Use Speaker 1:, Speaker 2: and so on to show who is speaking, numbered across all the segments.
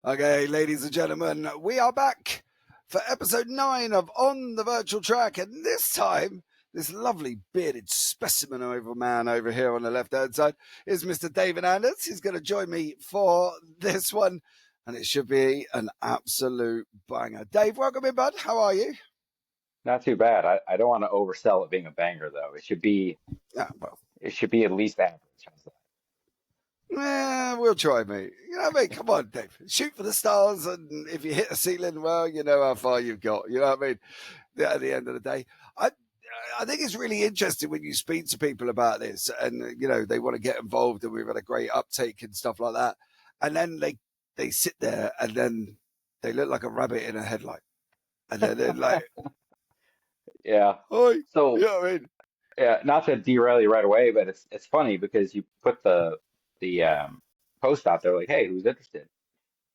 Speaker 1: Okay, ladies and gentlemen, we are back for episode 9 of On the Virtual Track, and this time, this lovely bearded specimen over man over here on the left-hand side is Mr. David Anders. He's going to join me for this one, and it should be an absolute banger. Dave, welcome in, bud. How are you?
Speaker 2: Not too bad. I don't want to oversell it being a banger though.
Speaker 1: Yeah, well,
Speaker 2: It should be at least average. How's that?
Speaker 1: we'll try, mate. You know what I mean? Come on, Dave. Shoot for the stars, and if you hit a ceiling, well, you know how far you've got. You know what I mean? At the end of the day, I I think it's really interesting when you speak to people about this, and they want to get involved, and we've had a great uptake and stuff like that, and then they sit there, and then they look like a rabbit in a headlight, and then they're like,
Speaker 2: Yeah.
Speaker 1: "Hi," you
Speaker 2: So
Speaker 1: know what I mean?
Speaker 2: yeah, not to derail you right away, but it's funny because you put the post out there like, hey, who's interested?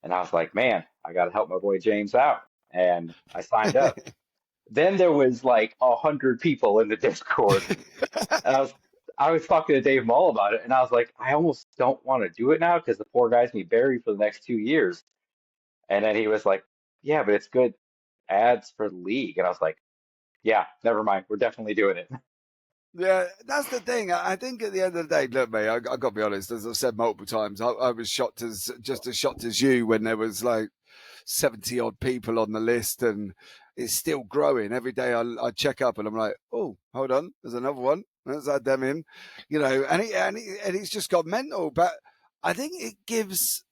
Speaker 2: And I was like, man, I got to help my boy James out, and I signed up. Then there was like 100 people in the Discord. And I was talking to Dave Mull about it, and I was like, I almost don't want to do it now because the poor guy's gonna be buried for the next 2 years. And then he was like, yeah, but it's good ads for the league. And I was like, yeah, never mind. We're definitely doing it.
Speaker 1: Yeah, that's the thing. I think at the end of the day, look, mate, I got to be honest. As I've said multiple times, I was just as shocked as you when there was like 70 odd people on the list, and it's still growing every day. I check up and I'm like, oh, hold on, there's another one. Let's add them in, and he's just got mental. But I think it gives,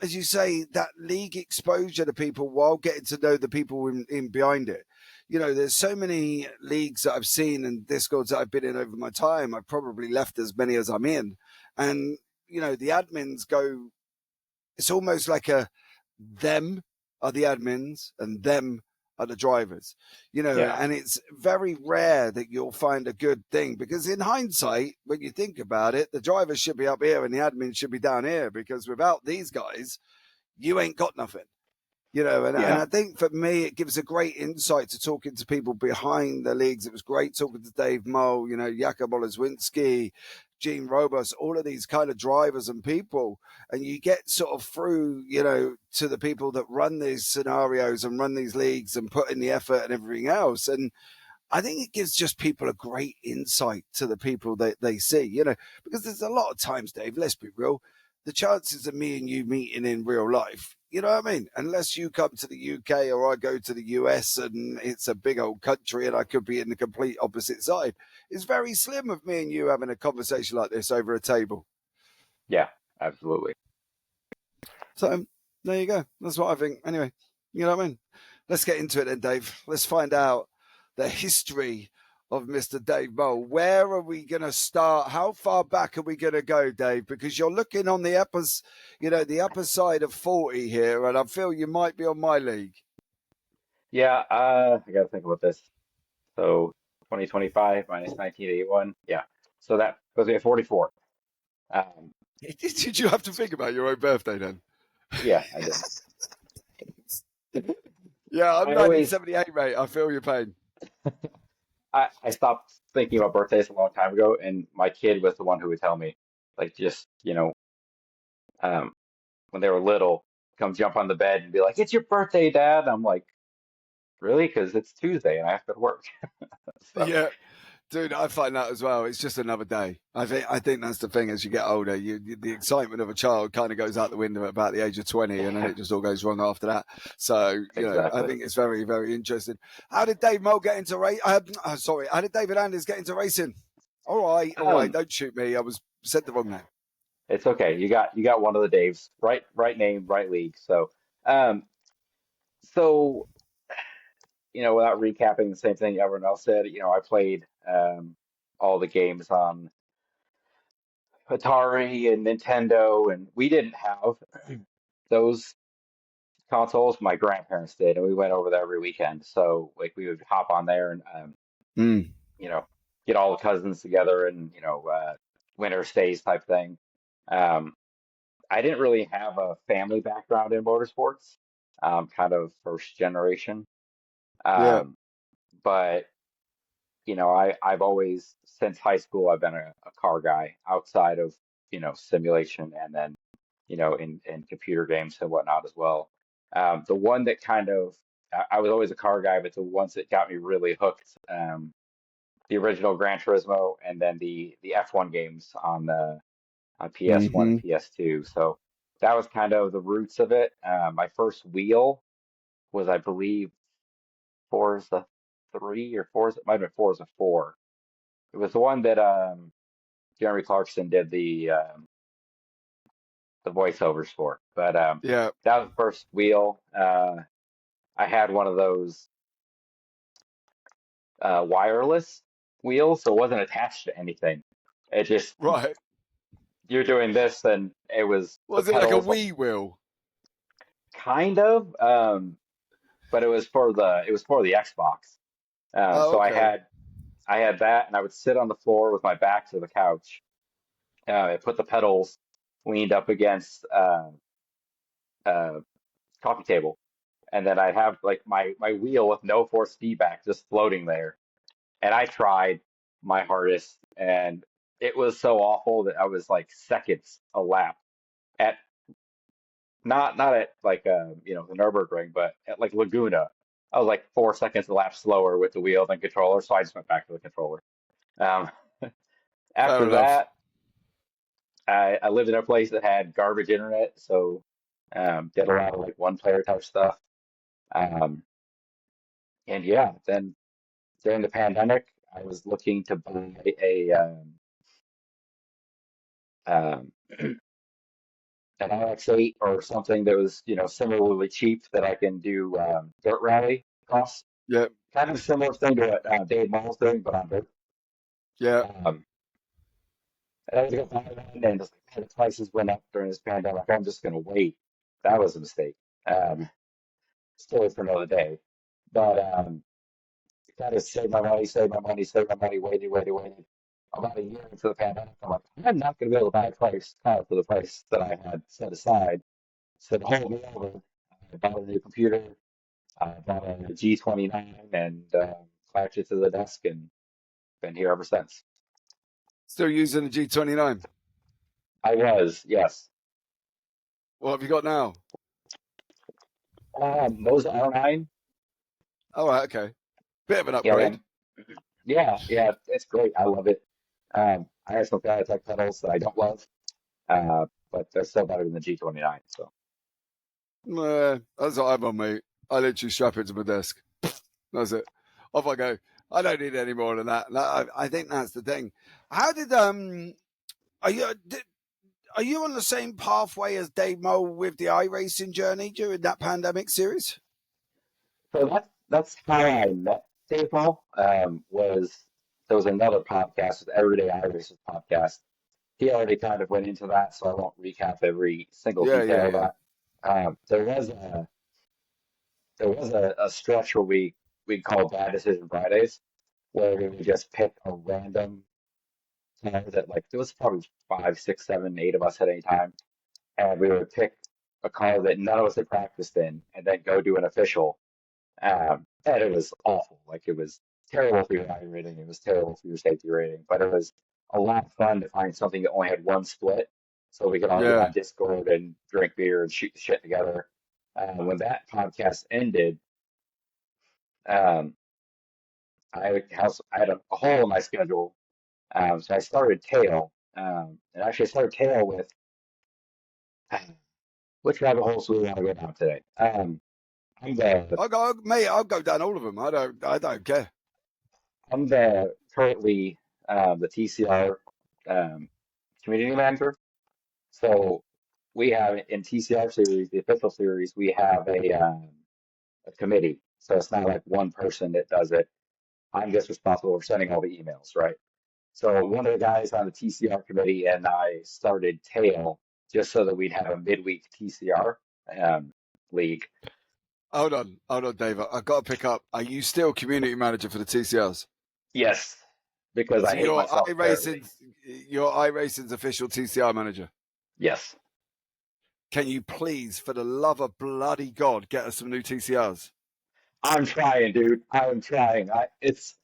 Speaker 1: as you say, that league exposure to people while getting to know the people in behind it. There's so many leagues that I've seen and discords that I've been in over my time. I've probably left as many as I'm in. And, the admins go, it's almost like them are the admins and them are the drivers,
Speaker 2: Yeah.
Speaker 1: and it's very rare that you'll find a good thing, because in hindsight, when you think about it, the drivers should be up here and the admins should be down here, because without these guys, you ain't got nothing. And
Speaker 2: Yeah.
Speaker 1: I think for me, it gives a great insight to talking to people behind the leagues. It was great talking to Dave Moe, Jakub Olezwinski, Gene Robus, all of these kind of drivers and people. And you get sort of through, to the people that run these scenarios and run these leagues and put in the effort and everything else. And I think it gives just people a great insight to the people that they see, because there's a lot of times, Dave, let's be real, the chances of me and you meeting in real life, you know what I mean? Unless you come to the UK or I go to the US and it's a big old country and I could be in the complete opposite side, it's very slim of me and you having a conversation like this over a table.
Speaker 2: Yeah. Absolutely.
Speaker 1: So there you go. That's what I think. Anyway, you know what I mean? Let's get into it then, Dave. Let's find out the history of Mr. Dave Mull. Where are we going to start? How far back are we going to go, Dave? Because you're looking on the upper side of 40 here, and I feel you might be on my league.
Speaker 2: Yeah. I got to think about this. So 2025 minus 1981. Yeah. So that goes to 44. Um,
Speaker 1: Did you have to think about your own birthday then?
Speaker 2: yeah, I did.
Speaker 1: Yeah, I'm
Speaker 2: I always,
Speaker 1: 1978, mate. I feel your pain.
Speaker 2: I stopped thinking about birthdays a long time ago, and my kid was the one who would tell me, like, just, um, when they were little, come jump on the bed and be like, "It's your birthday, Dad." I'm like, "Really?" Because it's Tuesday and I have to go to work. So
Speaker 1: Yeah, dude, I find that as well. It's just another day. I think that's the thing. As you get older, the excitement of a child kind of goes out the window at about the age of 20, and then it just all goes wrong after that. So I
Speaker 2: exactly.
Speaker 1: think it's very, very interesting. How did Dave Moe get into race? Sorry, how did David Anders get into racing? All right,
Speaker 2: Um,
Speaker 1: don't shoot me. I was said the wrong name.
Speaker 2: it's okay. You got one of the Daves. Right name, right league. Um, so without recapping the same thing everyone else said, I played all the games on Atari and Nintendo, and we didn't have those consoles. My grandparents did, and we went over there every weekend. So like we would hop on there and
Speaker 1: Mm.
Speaker 2: you know get all the cousins together and winter stays type thing. Um, I didn't really have a family background in motorsports, kind of first generation.
Speaker 1: Yeah.
Speaker 2: Um, but I've always since high school I've been a car guy outside of simulation and then in computer games and whatnot as well. The one that kind of I was always a car guy, but the ones that got me really hooked, the original Gran Turismo, and then the F1 games on PS1 and
Speaker 1: Hmm.
Speaker 2: PS2. So that was kind of the roots of it. My first wheel was, I believe, Forza 3 or Forza, it might have been Forza 4. It was the one that Jeremy Clarkson did the voiceovers for. But
Speaker 1: Yeah.
Speaker 2: that was the first wheel. I had one of those wireless wheels, so it wasn't attached to anything. It just
Speaker 1: Right.
Speaker 2: you're doing this, and it was the
Speaker 1: Was it like a
Speaker 2: pedals,
Speaker 1: Wii wheel?
Speaker 2: kind of, but it was for the Xbox.
Speaker 1: Oh,
Speaker 2: So I
Speaker 1: okay.
Speaker 2: had I had that, and I would sit on the floor with my back to the couch. I put the pedals leaned up against uh, coffee table, and then I'd have like my wheel with no force feedback just floating there. And I tried my hardest, and it was so awful that I was like seconds a lap at not at like the Nürburgring, but at like Laguna. I was like 4 seconds a lap slower with the wheel than controller, so I just went back to the controller. Um,
Speaker 1: Fair
Speaker 2: after
Speaker 1: enough.
Speaker 2: that, I lived in a place that had garbage internet, so did a lot of like one player type stuff. Um, and yeah, then during the pandemic, I was looking to buy um, an RX-8 or something that was, similarly cheap that I can do dirt rally costs.
Speaker 1: Yeah.
Speaker 2: Kind of a similar thing to what Dave Moll's doing, but on dirt.
Speaker 1: Yeah.
Speaker 2: Um, and I was going to buy one, and just like, man, the prices went up during this pandemic. I'm just going to wait. That was a mistake. Um, Story for another day. But kind of save my money, save my money, save my money, waited, waited, waited. About a year into the pandemic, I'm like, I'm not going to be able to buy a car for the price that I had set aside. So to hold me over, I bought a new computer, I bought a G29 and clapped it to the desk and been here ever since.
Speaker 1: Still using the G29.
Speaker 2: I was, yes.
Speaker 1: What have you got now?
Speaker 2: Those R9,
Speaker 1: All right. Okay. Bit of an
Speaker 2: yeah,
Speaker 1: upgrade.
Speaker 2: yeah, it's great. I love it. I have some Fanatec pedals that I don't love, but they're still better than the G29. So
Speaker 1: That's what I'm on, mate. I literally strap it to my desk. That's it. Off I go. I don't need any more than that. I think that's the thing. How did are you are you on the same pathway as Dave Mole with the iRacing journey during that pandemic series?
Speaker 2: that's how I met Dave Paul. Was There was another podcast, Everyday iRacers podcast. He already kind of went into that, so I won't recap every single
Speaker 1: Yeah, yeah,
Speaker 2: detail of
Speaker 1: yeah,
Speaker 2: that. There was a stretch where we called Bad Decision Fridays, where we would just pick a random car that like there was probably five, six, seven, eight of us at any time, and we would pick a car that none of us had practiced in, and then go do an official. And it was awful. Like it was terrible for your value rating. It was terrible for your safety rating. But it was a lot of fun to find something that only had one split, so we could all get
Speaker 1: yeah.
Speaker 2: on Discord and drink beer and shoot the shit together. When that podcast ended, um, I had a hole in my schedule, so I started Tail. And actually, I started Tail with which rabbit holes do we want to go down today? I'm the
Speaker 1: Mate. I'll go down all of them. I don't care.
Speaker 2: I'm the currently the TCR um, community manager. So we have in TCR series, the official series, we have a committee. So it's not like one person that does it. I'm just responsible for sending all the emails, right? So one of the guys on the TCR committee and I started Tail just so that we'd have a midweek TCR um, league.
Speaker 1: Hold on, Dave. I've got to pick up. Are you still community manager for the TCRs?
Speaker 2: Yes, because I
Speaker 1: So
Speaker 2: hate myself terribly.
Speaker 1: you're iRacing's official TCR manager.
Speaker 2: Yes.
Speaker 1: Can you please, for the love of bloody God, get us some new TCRs?
Speaker 2: I'm trying, dude. I'm trying. It's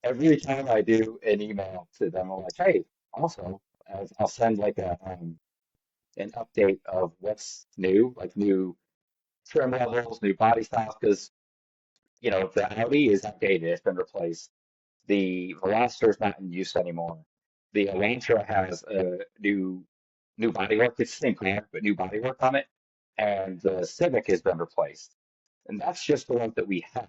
Speaker 2: every time I do an email to them, I'm like, hey, also, I'll send like an update of what's new, like new trim levels, new body styles, because the Audi is outdated, it's been replaced. The Veloster is not in use anymore. The Elantra has a new bodywork. It's the same car, but new bodywork on it. And the Civic has been replaced. And that's just the ones that we have,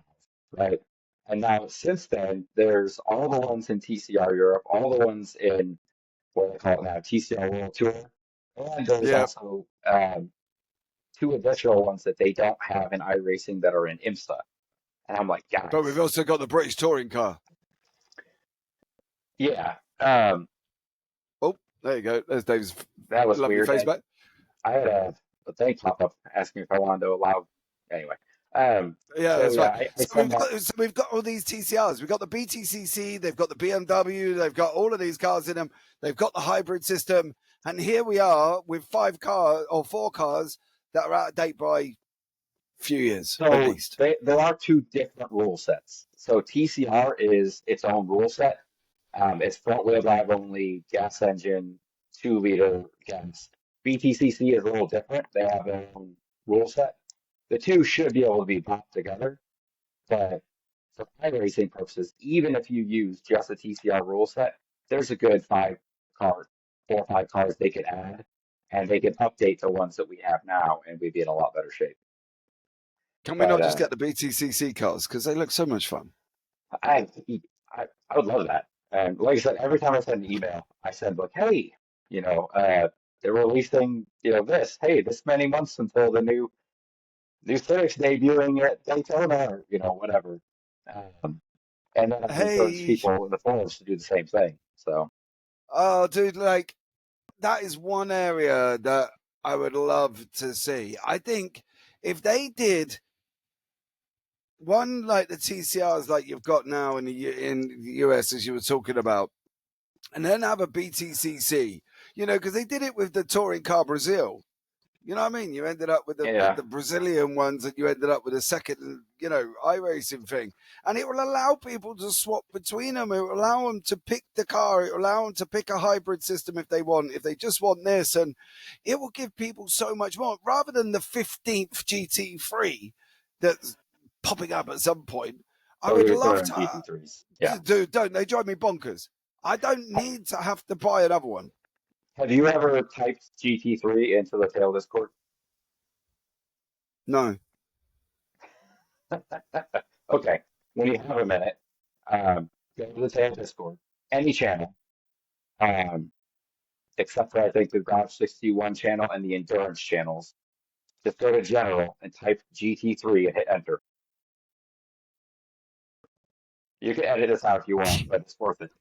Speaker 2: right? And now since then, there's all the ones in TCR Europe, all the ones in what they call it now, TCR World Tour. And there's
Speaker 1: Yeah,
Speaker 2: also two additional ones that they don't have in iRacing that are in IMSA. And I'm like,
Speaker 1: but we've
Speaker 2: guys,
Speaker 1: also got the British touring car.
Speaker 2: yeah,
Speaker 1: Oh, there you go. There's Dave's
Speaker 2: that was
Speaker 1: lovely
Speaker 2: weird.
Speaker 1: face back.
Speaker 2: I had a thing pop up asking if I wanted to allow. Anyway,
Speaker 1: Yeah,
Speaker 2: so
Speaker 1: that's
Speaker 2: yeah,
Speaker 1: right.
Speaker 2: I sent that.
Speaker 1: So we've got all these TCRs. We've got the BTCC. They've got the BMW. They've got all of these cars in them. They've got the hybrid system. And here we are with 4 cars that are out of date by a few years at
Speaker 2: So
Speaker 1: least.
Speaker 2: there are two different rule sets. So TCR is its own rule set. It's front wheel drive only, gas engine, 2 liter gas. BTCC is a little different. They have their own rule set. The two should be able to be brought together, but for iRacing purposes, even if you use just a TCR rule set, there's a good 5 cars, 4 or 5 cars they could add, and they can update the ones that we have now, and we'd be in a lot better shape.
Speaker 1: Can we
Speaker 2: But
Speaker 1: not just get the BTCC cars? Because they look so much fun.
Speaker 2: I, I would love that. And like I said, every time I send an email, I send like, hey, they're releasing, this. Hey, this many months until the new Civics debuting at Daytona, or whatever. Um, and then I encourage
Speaker 1: Hey,
Speaker 2: people in the forums to do the same thing. So
Speaker 1: oh, dude, like that is one area that I would love to see. I think if they did one like the TCRs like you've got now in the US as you were talking about, and then have a BTCC, because they did it with the touring car Brazil. You know what I mean? You ended up with
Speaker 2: yeah,
Speaker 1: the Brazilian ones, and you ended up with a second, iRacing thing, and it will allow people to swap between them. It will allow them to pick the car. It will allow them to pick a hybrid system if they want. If they just want this, and it will give people so much more rather than the 15th GT3 that's popping up at some point. I
Speaker 2: so
Speaker 1: would
Speaker 2: you're
Speaker 1: love
Speaker 2: throwing
Speaker 1: to,
Speaker 2: GT3s. Yeah.
Speaker 1: dude. Don't they drive me bonkers? I don't need to have to buy another one.
Speaker 2: Have you ever typed GT3 into the tail Discord?
Speaker 1: No.
Speaker 2: Okay. When you have a minute, go to the tail Discord, any channel, um, except for I think the Garage 61 channel and the Endurance channels. Just go to General and type GT3 and hit Enter. You can edit this out if you want, but it's worth it.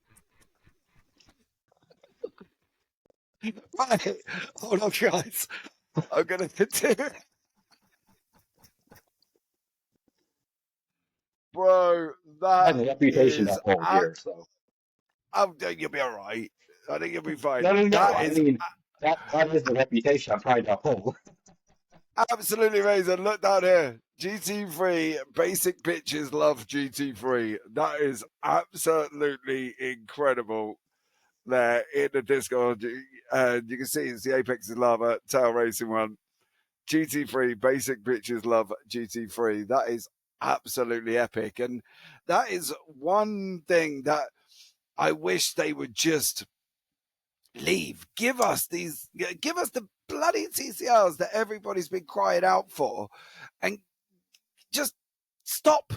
Speaker 1: Right. Hold on, guys. I'm gonna do, bro.
Speaker 2: I
Speaker 1: That
Speaker 2: have a reputation to
Speaker 1: is.
Speaker 2: uphold here, so
Speaker 1: You'll be all right. I think you'll be fine.
Speaker 2: no, no, no.
Speaker 1: That
Speaker 2: I
Speaker 1: is
Speaker 2: mean that is the reputation I'm trying to uphold.
Speaker 1: absolutely amazing. Look down here. GT3 basic bitches love GT3. That is absolutely incredible. There in the Discord, and you can see it's the Apex is Lava tail racing one. GT3 basic bitches love GT3. That is absolutely epic, and that is one thing that I wish they would just leave. Give us the bloody TCRs that everybody's been crying out for, and just stop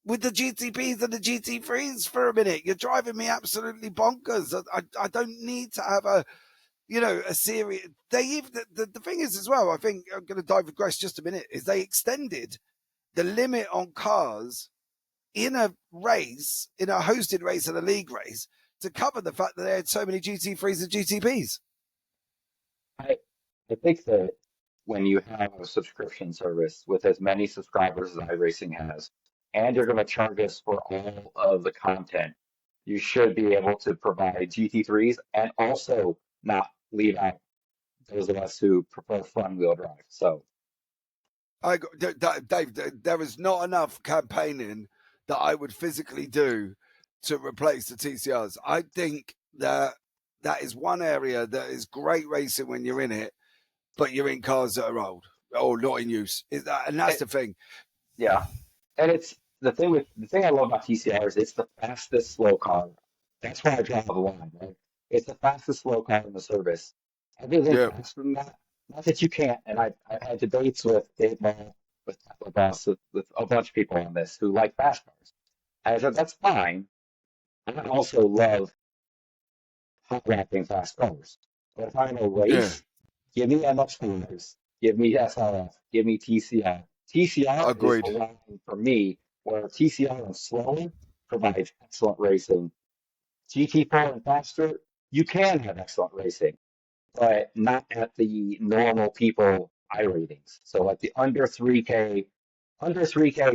Speaker 1: with the GTPs and the GT3s for a minute. You're driving me absolutely bonkers. I don't need to have a series. They even the thing is as well. I think I'm going to digress just a minute. Is they extended the limit on cars in a race, in a hosted race and a league race, to cover the fact that they had so many GT3s and GTPs.
Speaker 2: I I think that when you have a subscription service with as many subscribers as iRacing has, and you're going to charge us for all of the content, you should be able to provide GT3s and also not leave out those of us who prefer front wheel drive. So
Speaker 1: Dave, there is not enough campaigning that I would physically do to replace the TCRs. I think that is one area that is great racing when you're in it. but you're in cars that are old or not in use. And that's
Speaker 2: It,
Speaker 1: the thing.
Speaker 2: yeah, and it's the thing I love about TCR is it's the fastest slow car. That's why I draw the line, right? It's the fastest slow car in the service. Everything
Speaker 1: Yeah,
Speaker 2: faster than that, not that you can't. And I've had debates with Dave Ball, with Tesla Boss, with a bunch of people on this who like fast cars. I said that's fine. I also love hot wrapping fast cars. But if I'm in a
Speaker 1: yeah,
Speaker 2: race, give me MX5s, give me SRF, give me TCR. TCR is the
Speaker 1: agreed,
Speaker 2: line for me where TCR and slowing provides excellent racing. GT4 and faster, you can have excellent racing, but not at the normal people I ratings. So like the under 3K,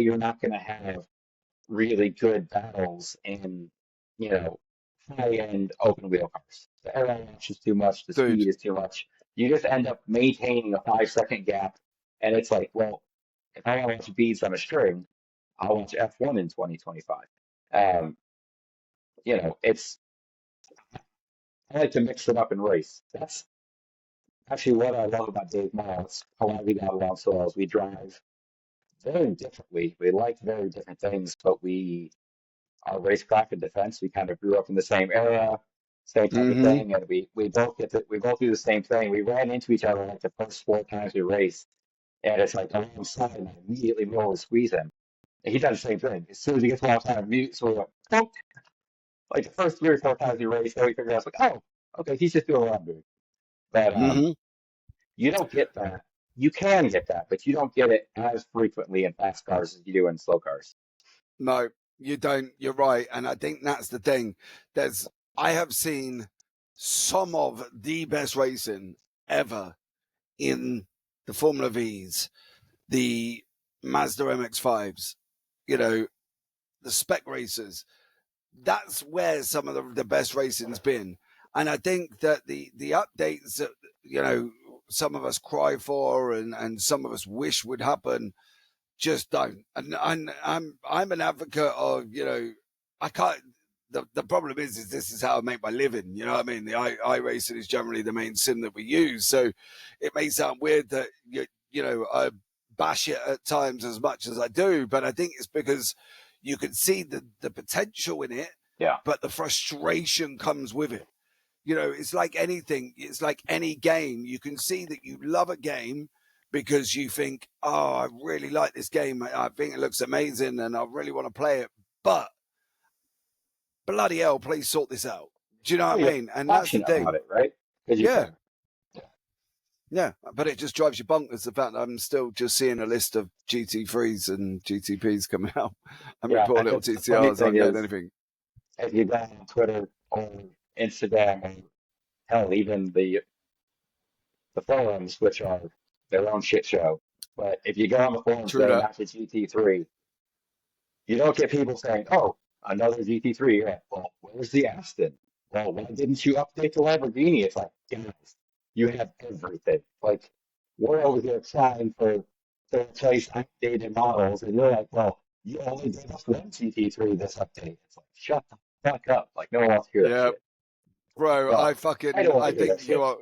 Speaker 2: you're not going to have really good battles in, you know, high-end open wheel cars. The air launch is too much, the
Speaker 1: dude.
Speaker 2: speed is too much. You just end up maintaining a 5 second gap, and it's like, well, if I want to watch beads on a string, I'll watch F1 in 2025. Um, it's I like to mix it up and race. That's actually what I love about Dave Miles. How we got along so well as we drive very differently. We like very different things, but our racecraft and defense, we kind of grew up in the same era, same type of
Speaker 1: Mm-hmm.
Speaker 2: thing, and we both do the same thing. We ran into each other like the first 4 times we raced, and it's like I'm inside and I immediately roll and squeeze him. And he does the same thing. As soon as he gets one time mute, so we went, "Bonk." Like the first 3 or 4 times we raced, then we figured out like, oh, okay, he's just doing what I'm doing. But
Speaker 1: Mm-hmm.
Speaker 2: you don't get that. You can get that, but you don't get it as frequently in fast cars as you do in slow cars.
Speaker 1: No, you don't. You're right, and I think that's the thing. I have seen some of the best racing ever in the Formula V's, the Mazda MX-5s, you know, the spec racers. That's where some of the best racing's been. And I think that the updates that, some of us cry for and some of us wish would happen just don't. And I'm an advocate of, I can't. The problem is this is how I make my living. You know what I mean? The I racing is generally the main sim that we use, so it may sound weird that I bash it at times as much as I do, but I think it's because you can see the potential in it,
Speaker 2: Yeah.
Speaker 1: but the frustration comes with it. It's like anything. It's like any game. You can see that you love a game because you think, oh, I really like this game. I think it looks amazing and I really want to play it. But bloody hell, please sort this out. Do you know
Speaker 2: Oh,
Speaker 1: what I
Speaker 2: you're
Speaker 1: mean? And that's the
Speaker 2: passionate about
Speaker 1: thing.
Speaker 2: it, right? Because you
Speaker 1: Yeah.
Speaker 2: care.
Speaker 1: Yeah. But it just drives you bonkers the fact that I'm still just seeing a list of GT3s and GTPs coming out. And my
Speaker 2: Yeah,
Speaker 1: poor little
Speaker 2: the funny
Speaker 1: TCRs
Speaker 2: thing
Speaker 1: aren't getting
Speaker 2: is,
Speaker 1: anything.
Speaker 2: if you go on Twitter or Instagram or hell, even the forums, which are their own shit show, but if you go on the forums
Speaker 1: True
Speaker 2: going
Speaker 1: that.
Speaker 2: back to GT3, you don't get people saying, "Oh, another GT3." You're like, well, where's the Aston? Well, why didn't you update the Lamborghini? It's like, guys, you have everything. Like, we're over here trying to replace outdated models, and you're like, well, you only gave us one GT3 this update. It's like, shut the fuck up. Like, no one wants to hear that
Speaker 1: Yeah.
Speaker 2: shit.
Speaker 1: Bro,
Speaker 2: Well, I don't want
Speaker 1: I
Speaker 2: to hear
Speaker 1: think
Speaker 2: that
Speaker 1: you
Speaker 2: shit.
Speaker 1: are.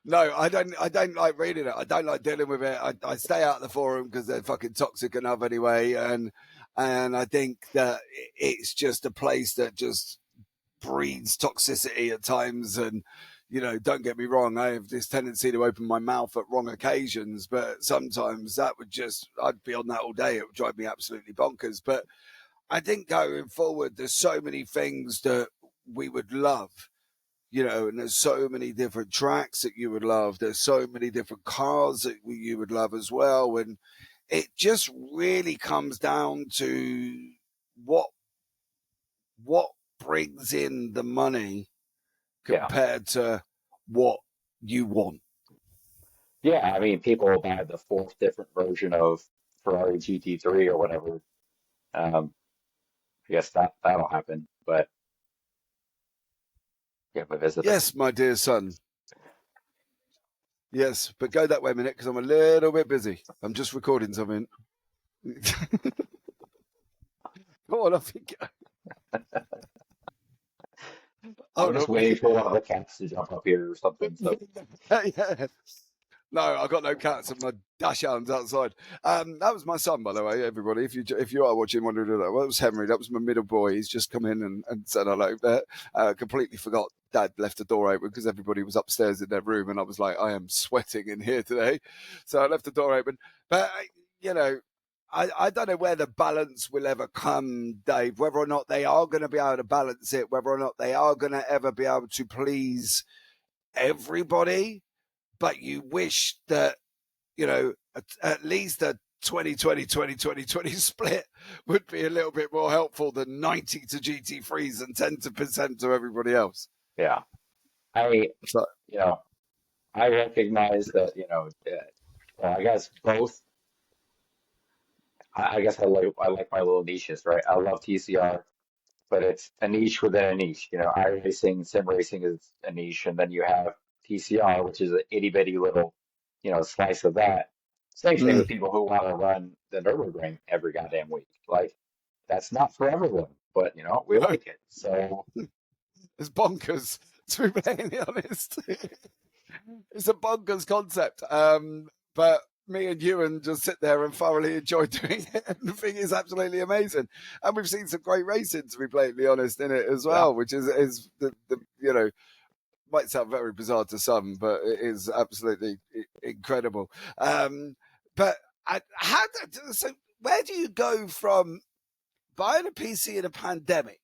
Speaker 1: No, I don't like reading it. I don't like dealing with it. I stay out of the forum because they're fucking toxic enough anyway. And I think that it's just a place that just breeds toxicity at times. And, don't get me wrong. I have this tendency to open my mouth at wrong occasions, but sometimes I'd be on that all day. It would drive me absolutely bonkers. But I think going forward, there's so many things that we would love, and there's so many different tracks that you would love. There's so many different cars that you would love as well. And it just really comes down to what what brings in the money
Speaker 2: Yeah.
Speaker 1: compared to what you want.
Speaker 2: Yeah, I mean, people will buy the fourth different version of Ferrari GT3 or whatever. I guess that'll happen, but you have a visitor.
Speaker 1: Yes, my dear son. Yes, but go that way a minute because I'm a little bit busy. I'm just recording something. Go on, off you go.
Speaker 2: I'm
Speaker 1: Hold
Speaker 2: just
Speaker 1: on.
Speaker 2: waiting for one of the cats to jump up here or something. So
Speaker 1: Yeah. No, I got no cats and my dash hounds outside. That was my son, by the way. Everybody, if you are watching, wondering who that was Henry. That was my middle boy. He's just come in and said hello. There, completely forgot. Dad left the door open because everybody was upstairs in their room, and I was like, I am sweating in here today, so I left the door open. But you know, I don't know where the balance will ever come, Dave. Whether or not they are going to be able to balance it, whether or not they are going to ever be able to please everybody. But you wish that, at least a 2020 split would be a little bit more helpful than 90 to GT3s and 10% to everybody else.
Speaker 2: Yeah. I,
Speaker 1: So,
Speaker 2: you know, I recognize that, I guess both, I guess I like my little niches, right? I love TCR, but it's a niche within a niche. iRacing, sim racing is a niche, and then you have TCR, which is an itty bitty little, slice of that. Same thing with
Speaker 1: mm,
Speaker 2: people who want to run the Nürburgring every goddamn week. Like, that's not for everyone, but we
Speaker 1: no,
Speaker 2: like it. So,
Speaker 1: it's bonkers, to be plainly honest. It's a bonkers concept. But me and Ewan just sit there and thoroughly enjoy doing it, and the thing is absolutely amazing. And we've seen some great racing, to be blatantly honest, in it as
Speaker 2: yeah.
Speaker 1: well, which is the might sound very bizarre to some, but it is absolutely incredible. But so where do you go from buying a PC in a pandemic,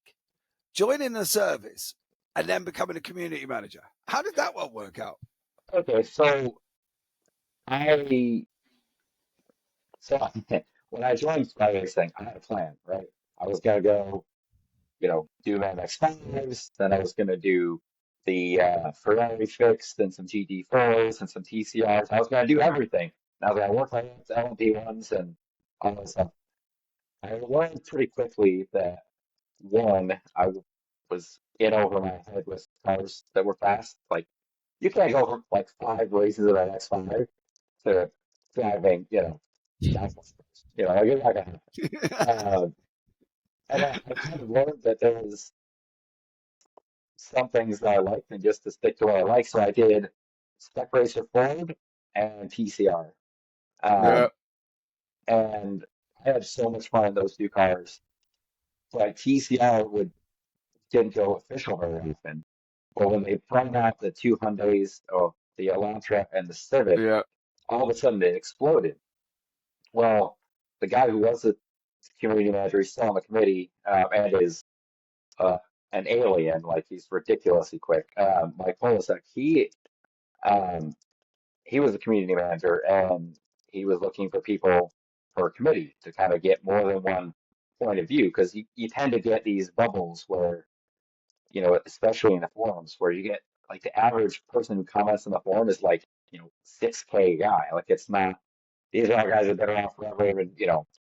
Speaker 1: joining a service, and then becoming a community manager? How did that one work out?
Speaker 2: Okay, I, so when I joined Sky Racing, I had a plan, right? I was gonna go do my X5s. Then I was going to do the Ferrari fix, then some GT4s and some TCRs. I was going to do everything. I was going to work my LMP1s and all that stuff. I learned pretty quickly that one, was in over my head with cars that were fast. Like, you can't go from like 5 races of an X5 to driving, downforce. Like, it's not going to happen. And I kind of learned that there was some things that I liked and just to stick to what I like. So I did Spec Racer Ford and TCR.
Speaker 1: Yeah,
Speaker 2: Um, and I had so much fun in those two cars. But TCR didn't go official very often. But when they brought out the two Hyundais, or the Elantra and the Civic,
Speaker 1: yeah,
Speaker 2: all of a sudden it exploded. Well, the guy who was the community manager, he's still on the committee, and is uh, an alien. Like, he's ridiculously quick. Mike Polasek, um, he was a community manager, and he was looking for people for a committee to kind of get more than one point of view, because you tend to get these bubbles where, especially in the forums, where you get like the average person who comments in the forum is like, 6K guy. Like, it's not, these are all guys that have been around forever and,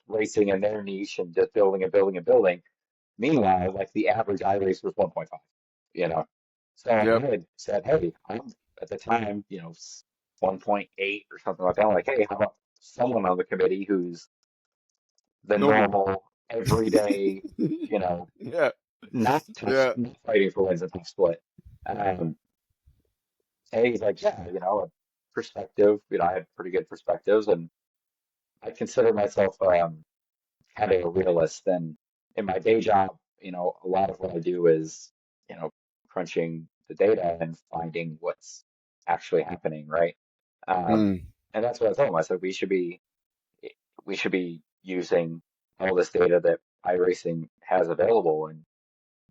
Speaker 2: racing in their niche and just building and building and building. Meanwhile, like, the average iRace was 1.5, you know. So I
Speaker 1: yeah.
Speaker 2: had said, hey, I'm at the time, 1.8 or something like that. I'm like, hey, how about someone on the committee who's the
Speaker 1: Normal.
Speaker 2: normal, everyday, you know,
Speaker 1: Yeah,
Speaker 2: not
Speaker 1: yeah.
Speaker 2: fighting for wins and top split. Um, and he's like, yeah, a perspective. I had pretty good perspectives, and I consider myself kind of a realist. And in my day job, a lot of what I do is, you know, crunching the data and finding what's actually happening, right? Um,
Speaker 1: Mm,
Speaker 2: and that's what I told him. I said we should be using all this data that iRacing has available, and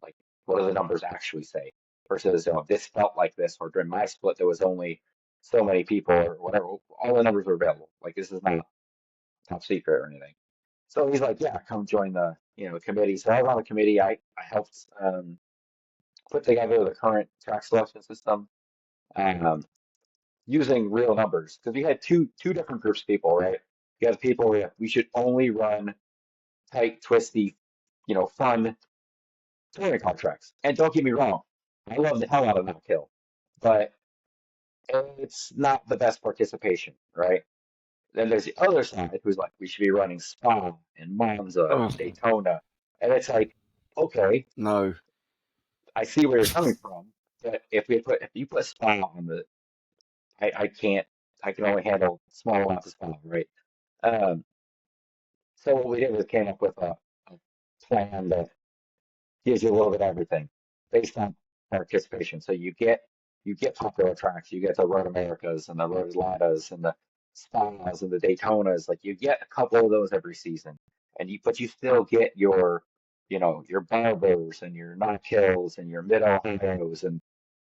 Speaker 2: like, what do the numbers actually say? Versus, this felt like this, or during my split there was only so many people, or whatever. All the numbers are available. Like, this is not top secret or anything. So he's like, yeah, come join the committee. So I was on the committee. I helped put together the current track selection system, um, using real numbers, because we had two different groups of people, right? You have people where we should only run tight, twisty, fun touring contracts. And don't get me wrong, I love the hell out of that kill, but it's not the best participation, right? Then there's the other side who's like, we should be running Spa and Monza
Speaker 1: oh
Speaker 2: and Daytona. And it's like, okay,
Speaker 1: no.
Speaker 2: I see where you're coming from, but if you put Spa on the, I can't, I can only handle small amounts of stuff, right? Um, so what we did was came up with a plan that gives you a little bit of everything based on participation. So you get popular tracks, you get the Road Americas and the Road Atlantas and the Spas and the Daytonas. Like you get a couple of those every season, but you still get your Barbers and your Knock Hills and your Mid Ohio's and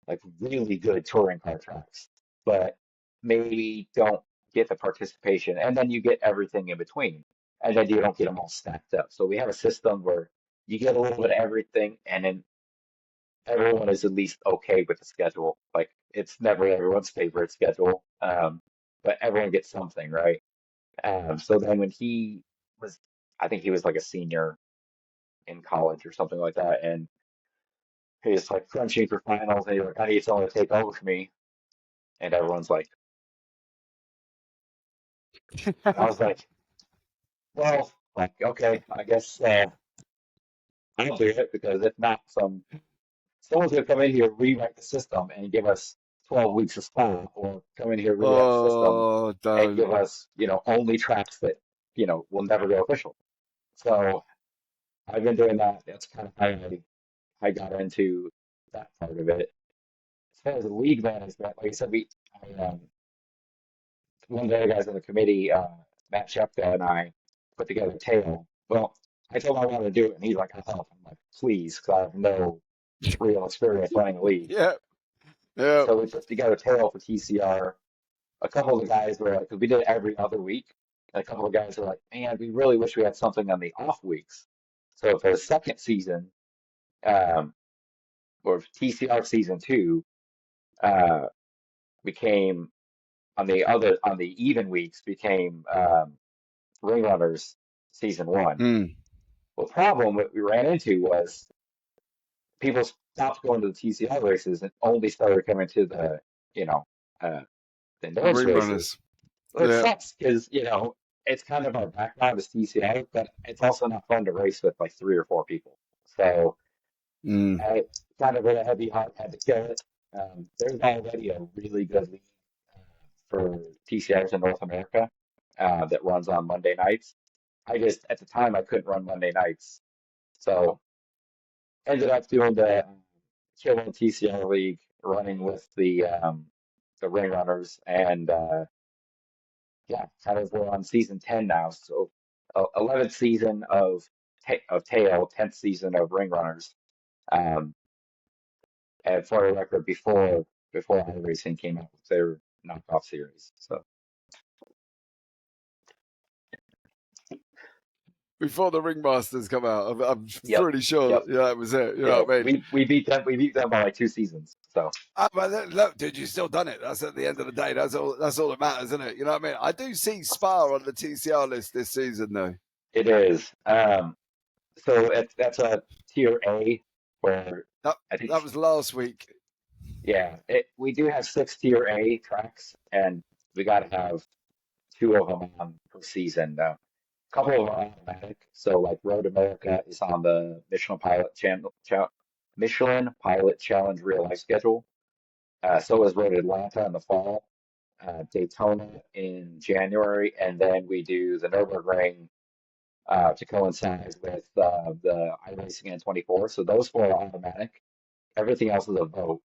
Speaker 2: like really good touring car tracks, but maybe don't get the participation, and then you get everything in between, and then you don't get them all stacked up. So we have a system where you get a little bit of everything, and then everyone is at least okay with the schedule. Like it's never everyone's favorite schedule, but everyone gets something, right? So then when he was, I think he was like a senior in college or something like that, and he's like crunching for finals, and he's like, I need someone to take over for me, and everyone's and I was like, well, like okay, I guess I'll do it because if not, someone's gonna come in here, rewrite the system, and give us 12 weeks of spa, or come in here, rewrite the system,
Speaker 1: Oh,
Speaker 2: and
Speaker 1: don't.
Speaker 2: give us, only tracks that, will never go official. So I've been doing that. That's kind of how I got into that part of it. As far as the league management, like I said, one of the other guys on the committee, Matt Shepka and I put together Tail. Well, I told him I wanted to do it, and he's like, I'll help. I'm like, please, because I have no real experience running a league.
Speaker 1: Yeah, yeah.
Speaker 2: So we put together Tail for TCR. A couple of the guys were like, because we did it every other week, and a couple of guys were like, man, we really wish we had something on the off weeks. So for the second season, um, or TCR season two, uh, became on the even weeks became Ring Runners season one.
Speaker 1: Mm.
Speaker 2: Well, the problem that we ran into was people stopped going to the TCR races and only started coming to you know, uh, the
Speaker 1: The
Speaker 2: endurance
Speaker 1: ring
Speaker 2: races.
Speaker 1: runners.
Speaker 2: Well, it
Speaker 1: Yeah.
Speaker 2: sucks because, it's kind of our background as TCR, but it's also not fun to race with like three or four people. So
Speaker 1: Mm.
Speaker 2: I kind of with a heavy heart had to kill it. There's already a really good league for TCRs in North America that runs on Monday nights. I just, at the time, I couldn't run Monday nights. So ended up doing the Kilo TCR League, running with the Ring Runners, and yeah, kind of we're on season 10 now. So 11th season of Tail, 10th season of Ring Runners. Um, and for a record, before iRacing came out with their knockoff series. So
Speaker 1: Before the ringmasters come out, I'm
Speaker 2: yep,
Speaker 1: pretty sure
Speaker 2: yep,
Speaker 1: that, yeah, that was it. You know
Speaker 2: yeah.
Speaker 1: what I mean?
Speaker 2: We beat them by like two seasons. So
Speaker 1: But look, dude, you still done it. That's at the end of the day. That's all. That's all that matters, isn't it? You know what I mean? I do see Spa on the TCR list this season, though.
Speaker 2: it is. That's a tier A where
Speaker 1: That
Speaker 2: I think,
Speaker 1: that was last week.
Speaker 2: yeah, we do have six tier A tracks, and we got to have two of them on per season. A couple of them are automatic. So like Road America is on the Michelin Pilot Challenge real life schedule. So is Road Atlanta in the fall, Daytona in January, and then we do the Nürburgring to coincide with the iRacing N24. So those four are automatic. Everything else is a vote.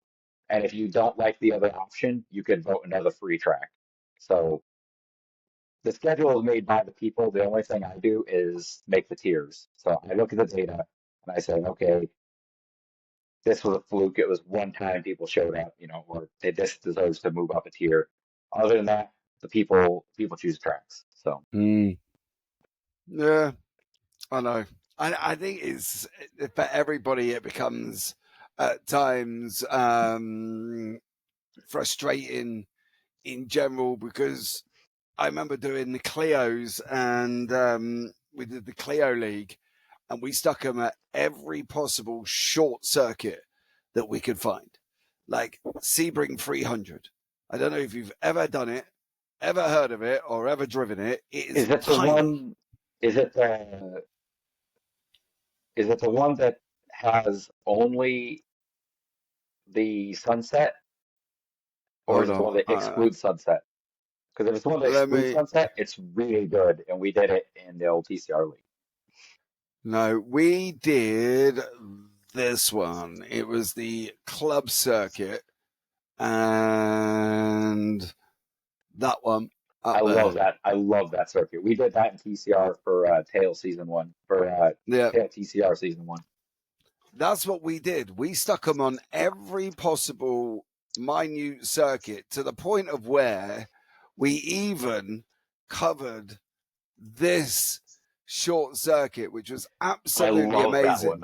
Speaker 2: And if you don't like the other option, you can vote another free track. So the schedule is made by the people. The only thing I do is make the tiers. So I look at the data and I say, okay, this was a fluke. It was one time people showed up, or this deserves to move up a tier. Other than that, the people choose tracks. So
Speaker 1: Mm. Yeah, I know. I think it's for everybody. It becomes at times frustrating in general because I remember doing the Clios and we did the Clio League and we stuck them at every possible short circuit that we could find, like Sebring 300. I don't know if you've ever done it, ever heard of it, or ever driven it. It is
Speaker 2: is it the
Speaker 1: tiny.
Speaker 2: one? Is it the is it the one that has only the sunset, or is
Speaker 1: Hold
Speaker 2: it the
Speaker 1: on.
Speaker 2: one that excludes sunset? Because if it's one that
Speaker 1: Let
Speaker 2: excludes
Speaker 1: me.
Speaker 2: Sunset, it's really good, and we did it in the old TCR league.
Speaker 1: No, we did this one. It was the club circuit, and that one
Speaker 2: I
Speaker 1: up
Speaker 2: love
Speaker 1: there.
Speaker 2: that. I love that circuit. We did that in TCR for Tail season one, for
Speaker 1: Yeah,
Speaker 2: Tail TCR season one.
Speaker 1: that's what we did. We stuck them on every possible minute circuit to the point of where we even covered this short circuit, which was
Speaker 2: I
Speaker 1: absolutely
Speaker 2: love that one.
Speaker 1: amazing.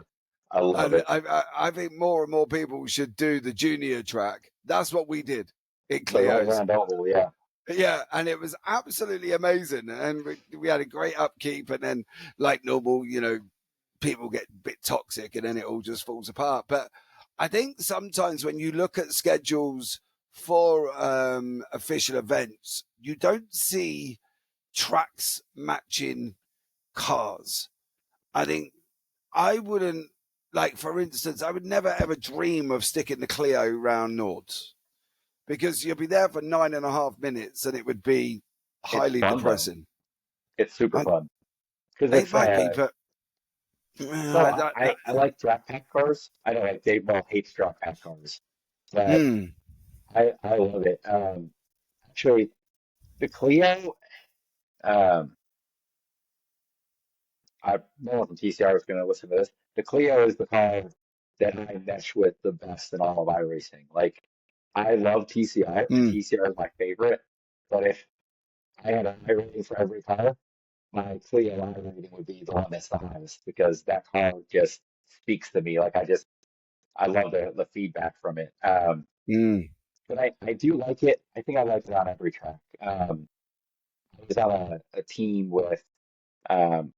Speaker 2: I love
Speaker 1: And
Speaker 2: it.
Speaker 1: I think more and more people should do the junior track. That's what we did in
Speaker 2: The long
Speaker 1: Clio's.
Speaker 2: round oval, yeah.
Speaker 1: Yeah, and it was absolutely amazing. And we had a great upkeep. And then, like normal, people get a bit toxic and then it all just falls apart. But I think sometimes when you look at schedules for official events, you don't see tracks matching cars. I think I wouldn't, like, for instance, I would never ever dream of sticking the Clio round Nords because you'll be there for 9.5 minutes and it would be
Speaker 2: It's
Speaker 1: highly
Speaker 2: fun though.
Speaker 1: depressing.
Speaker 2: It's super
Speaker 1: And
Speaker 2: fun because
Speaker 1: it
Speaker 2: it's
Speaker 1: might be, but
Speaker 2: so
Speaker 1: I,
Speaker 2: I like drop pack cars. I know like Dave Ball hates drop pack cars, but
Speaker 1: mm,
Speaker 2: I love it. Actually, the Clio, um, no one from TCR is going to listen to this. The Clio is the car that I mesh with the best in all of iRacing. Like, I love TCI, and
Speaker 1: mm,
Speaker 2: TCR is my favorite. But if I had an iRating for every car, my Clio iRating would be the one that's the highest because that car just speaks to me. Like, I love the feedback from it.
Speaker 1: mm,
Speaker 2: But I do like it. I think I like it on every track. I was on a team with um,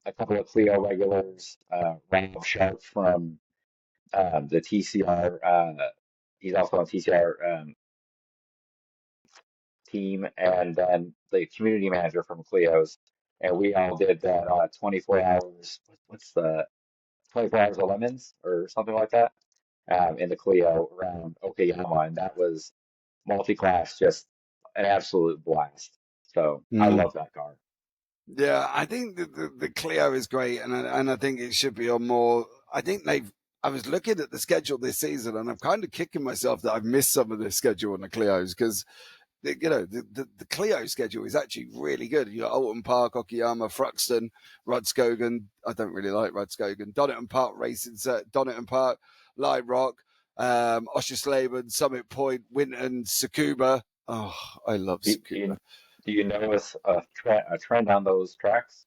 Speaker 2: a couple of Clio regulars, Ralph Sharp from the TCR. He's also on TCR team, and then the community manager from Clio's. And we all did that 24 hours. What's the 24 hours of lemons or something like that in the Clio around Okayama, and that was multi-class, just an absolute blast. So I
Speaker 1: mm.
Speaker 2: love that car.
Speaker 1: Yeah, I think the Clio is great, and I think it should be on more. I think they've. I was looking at the schedule this season, and I'm kind of kicking myself that I've missed some of the schedule on the Clios because the Clio schedule is actually really good. You got Alton Park, Okayama, Fruxton, Rudskogen. I don't really like Rudskogen. Donington Park Racing Set, Donington Park, Light Rock, Oschersleben, Summit Point, Winton, Tsukuba. Oh, I love
Speaker 2: Do, do
Speaker 1: Tsukuba.
Speaker 2: you do you notice a trend on those tracks?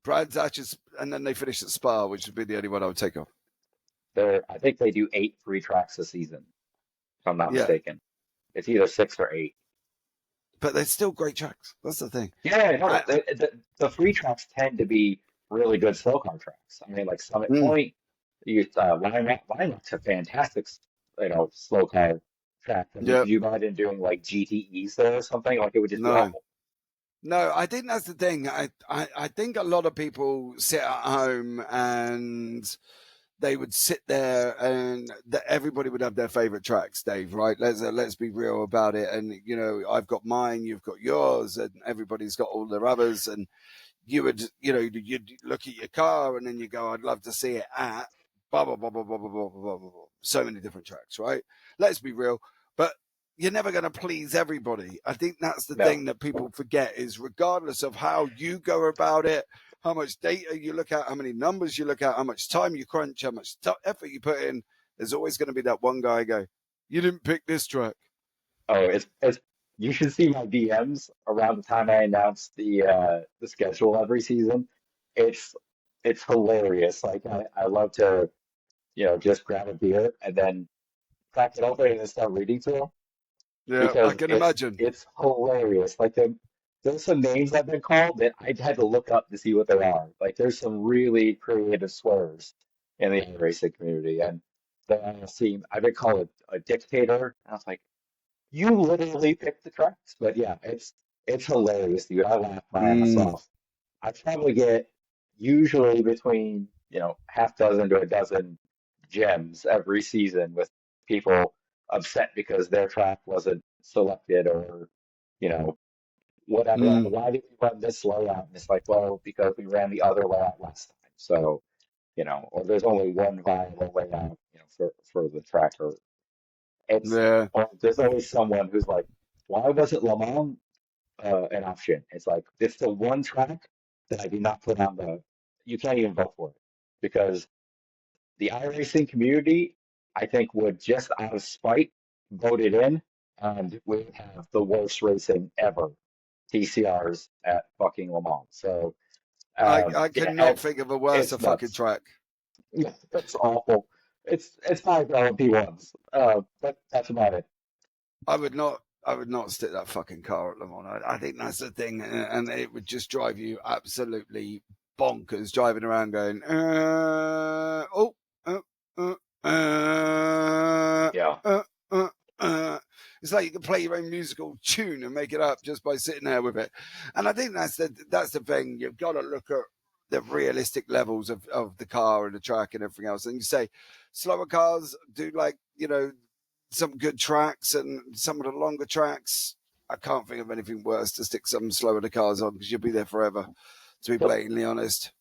Speaker 1: Brands Hatches, and then they finish at Spa, which would be the only one I would take off.
Speaker 2: I think they do 8 free tracks a season, if I'm not
Speaker 1: Yeah,
Speaker 2: mistaken. It's either 6 or 8.
Speaker 1: but they're still great tracks. That's the thing.
Speaker 2: Yeah, no,
Speaker 1: I,
Speaker 2: the free tracks tend to be really good slow car tracks. I mean, like Summit
Speaker 1: mm,
Speaker 2: Point, Limerock's a fantastic, slow car track. I mean,
Speaker 1: yeah,
Speaker 2: could you imagine doing like GTEs there or something? Like it would just be
Speaker 1: no.
Speaker 2: awful.
Speaker 1: No, I think that's the thing. I think a lot of people sit at home and they would sit there and everybody would have their favorite tracks, Dave, right? Let's be real about it. And, I've got mine, you've got yours, and everybody's got all their others. And you would, you'd look at your car and then you go, I'd love to see it at blah, blah, blah, blah, blah, blah, blah, blah, blah, blah. So many different tracks, right? Let's be real. But you're never going to please everybody. I think that's the
Speaker 2: No.
Speaker 1: thing that people forget is regardless of how you go about it, how much data you look at, how many numbers you look at, how much time you crunch, how much effort you put in, there's always going to be that one guy go, you didn't pick this track.
Speaker 2: Oh, it's you should see my DMs around the time I announce the schedule every season. It's it's hilarious. Like I love to, just grab a beer and then crack it open and then start reading to them
Speaker 1: Yeah, I
Speaker 2: because
Speaker 1: can
Speaker 2: it's
Speaker 1: imagine.
Speaker 2: it's hilarious. Like there's some names I've been called that I had to look up to see what they are. Like there's some really creative swears in the racing community, and the seem I've been called a dictator. And I was like, you literally picked the tracks. But yeah, it's hilarious, dude. I laugh my ass
Speaker 1: Mm,
Speaker 2: off. I probably get usually between, half dozen to a dozen gems every season with people upset because their track wasn't selected or you know, whatever.
Speaker 1: Mm.
Speaker 2: Why did we run this layout? And it's like, well, because we ran the other layout last time. So, or there's only one viable layout, for the track. Or
Speaker 1: Yeah.
Speaker 2: there's always someone who's like, why wasn't Le Mans an option? It's like, it's the one track that I did not put on you can't even vote for it because the iRacing community, I think, would just out of spite vote it in, and we would have the worst racing ever, TCRs at fucking Le Mans. So,
Speaker 1: I
Speaker 2: yeah,
Speaker 1: cannot think of a worse
Speaker 2: it's
Speaker 1: fucking
Speaker 2: nuts.
Speaker 1: track.
Speaker 2: Yeah, it's awful. It's fine for LMP1s, but that's about it.
Speaker 1: I would not stick that fucking car at Le Mans. I think that's the thing, and it would just drive you absolutely bonkers driving around going, oh, uh, uh, uh,
Speaker 2: Yeah.
Speaker 1: uh, uh, it's like you can play your own musical tune and make it up just by sitting there with it. And I think that's the thing. You've got to look at the realistic levels of the car and the track and everything else. And you say slower cars do like, some good tracks and some of the longer tracks. I can't think of anything worse to stick some slower the cars on because you'll be there forever, to be
Speaker 2: So,
Speaker 1: blatantly honest.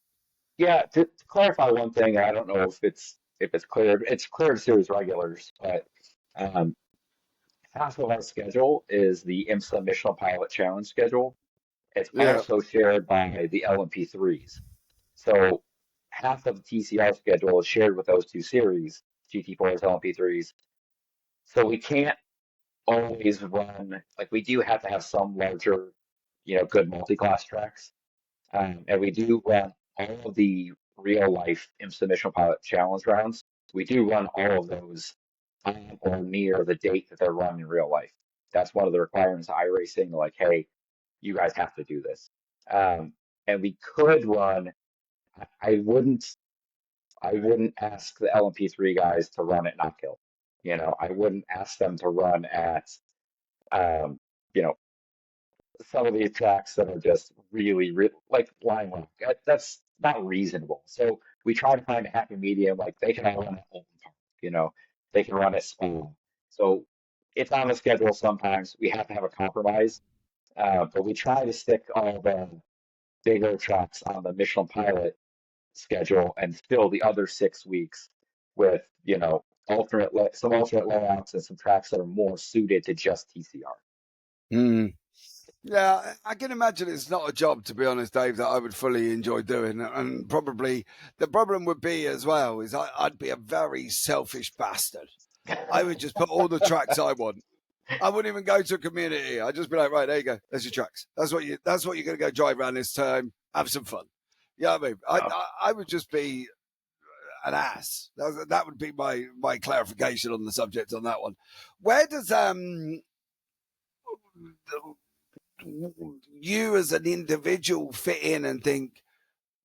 Speaker 2: yeah, to clarify one thing, I don't know if it's cleared. It's cleared to series regulars, but um, half of our schedule is the IMSA Michelin Pilot Challenge schedule. It's
Speaker 1: Yeah.
Speaker 2: also shared by the LMP3s. So half of the TCR schedule is shared with those two series, GT4s, LMP3s. So we can't always run, like we do have to have some larger, good multi-class tracks. And we do run all of the real life IMSA Mission Pilot Challenge rounds. We do run all of those on or near the date that they're run in real life. That's one of the requirements of iRacing. Like, hey, you guys have to do this. And we could run. I wouldn't. I wouldn't ask the LMP3 guys to run at Knockhill. I wouldn't ask them to run at, um, you know, some of these tracks that are just really, really like Line Rock. That's not reasonable. So we try to find a happy medium. Like they can all run at Oldham Park, they can run at Spa. So it's on the schedule sometimes. We have to have a compromise, but we try to stick all the bigger tracks on the Michelin Pilot schedule and fill the other 6 weeks with, some alternate layouts and some tracks that are more suited to just TCR.
Speaker 1: Mm. Yeah, I can imagine it's not a job, to be honest, Dave, that I would fully enjoy doing. And probably the problem would be as well is I'd be a very selfish bastard. I would just put all the tracks I want. I wouldn't even go to a community. I'd just be like, right, there you go. There's your tracks. That's what you're going to go drive around this time. Have some fun. Yeah, I mean, I would just be an ass. That would be my clarification on the subject on that one. Where does you as an individual fit in and think,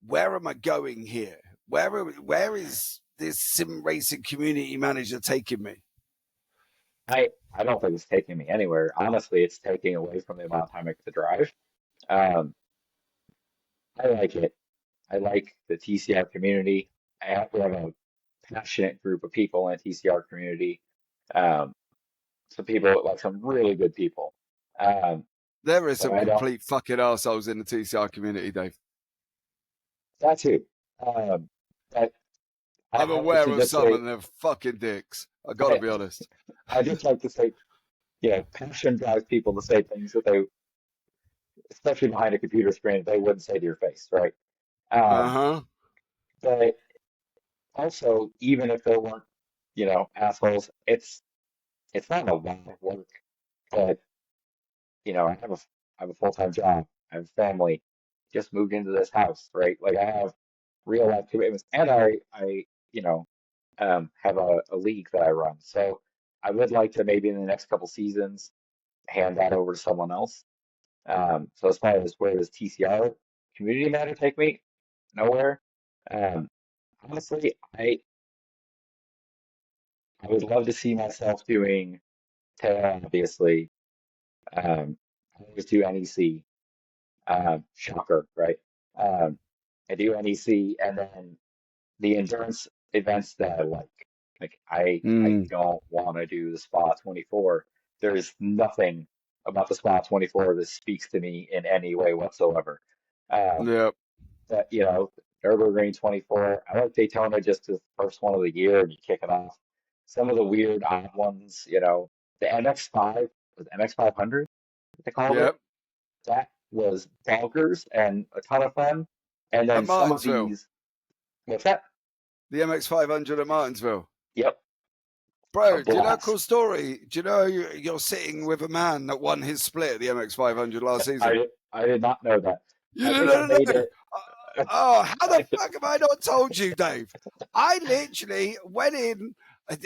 Speaker 1: where am I going here? Where is this sim racing community manager taking me?
Speaker 2: I don't think it's taking me anywhere. Honestly, it's taking away from the amount of time I get to drive. Um, I like it. I like the TCR community. We have a passionate group of people in the TCR community. Um, some people, like some really good people. Um,
Speaker 1: There is
Speaker 2: but
Speaker 1: some
Speaker 2: I don't,
Speaker 1: complete fucking assholes in the TCR community, Dave.
Speaker 2: that too. But
Speaker 1: I'm
Speaker 2: I like
Speaker 1: aware
Speaker 2: to
Speaker 1: of
Speaker 2: just
Speaker 1: some
Speaker 2: say,
Speaker 1: and they're fucking dicks. I gotta
Speaker 2: I,
Speaker 1: be honest.
Speaker 2: I just like to say, passion drives people to say things that they, especially behind a computer screen, they wouldn't say to your face, right?
Speaker 1: Uh
Speaker 2: Um,
Speaker 1: huh.
Speaker 2: but also, even if there weren't, assholes, it's not a lot of work, but I have a full-time job, I have a family, just moved into this house, right? Like I have real life commitments, and I have a league that I run. So I would like to maybe in the next couple seasons hand that over to someone else. So as far as where does TCR community matter take me? Nowhere. Um, honestly, I would love to see myself doing Terra, obviously. I always do NEC. Shocker, right? Um, I do NEC, and then the endurance events that I like. Like I
Speaker 1: Mm.
Speaker 2: don't want to do the Spa 24. There's nothing. about the Spa 24 that speaks to me in any way whatsoever. Um,
Speaker 1: Yeah,
Speaker 2: but Nürburgring 24. I like Daytona just as the first one of the year and you kick it off. Some of the weird odd ones, the MX5 was MX500, they called
Speaker 1: yeah.
Speaker 2: it. That was bonkers and a ton of fun. And
Speaker 1: At
Speaker 2: then some of
Speaker 1: Martinsville,
Speaker 2: these, what's that?
Speaker 1: the MX500 at Martinsville.
Speaker 2: Yep, a
Speaker 1: Bro, do you know a cool
Speaker 2: blast.
Speaker 1: story? Do you know you're sitting with a man that won his split at the MX500 last season?
Speaker 2: I did not know that.
Speaker 1: You
Speaker 2: I
Speaker 1: don't
Speaker 2: think I
Speaker 1: know?
Speaker 2: made it.
Speaker 1: Oh, how the fuck have I not told you, Dave? I literally went in.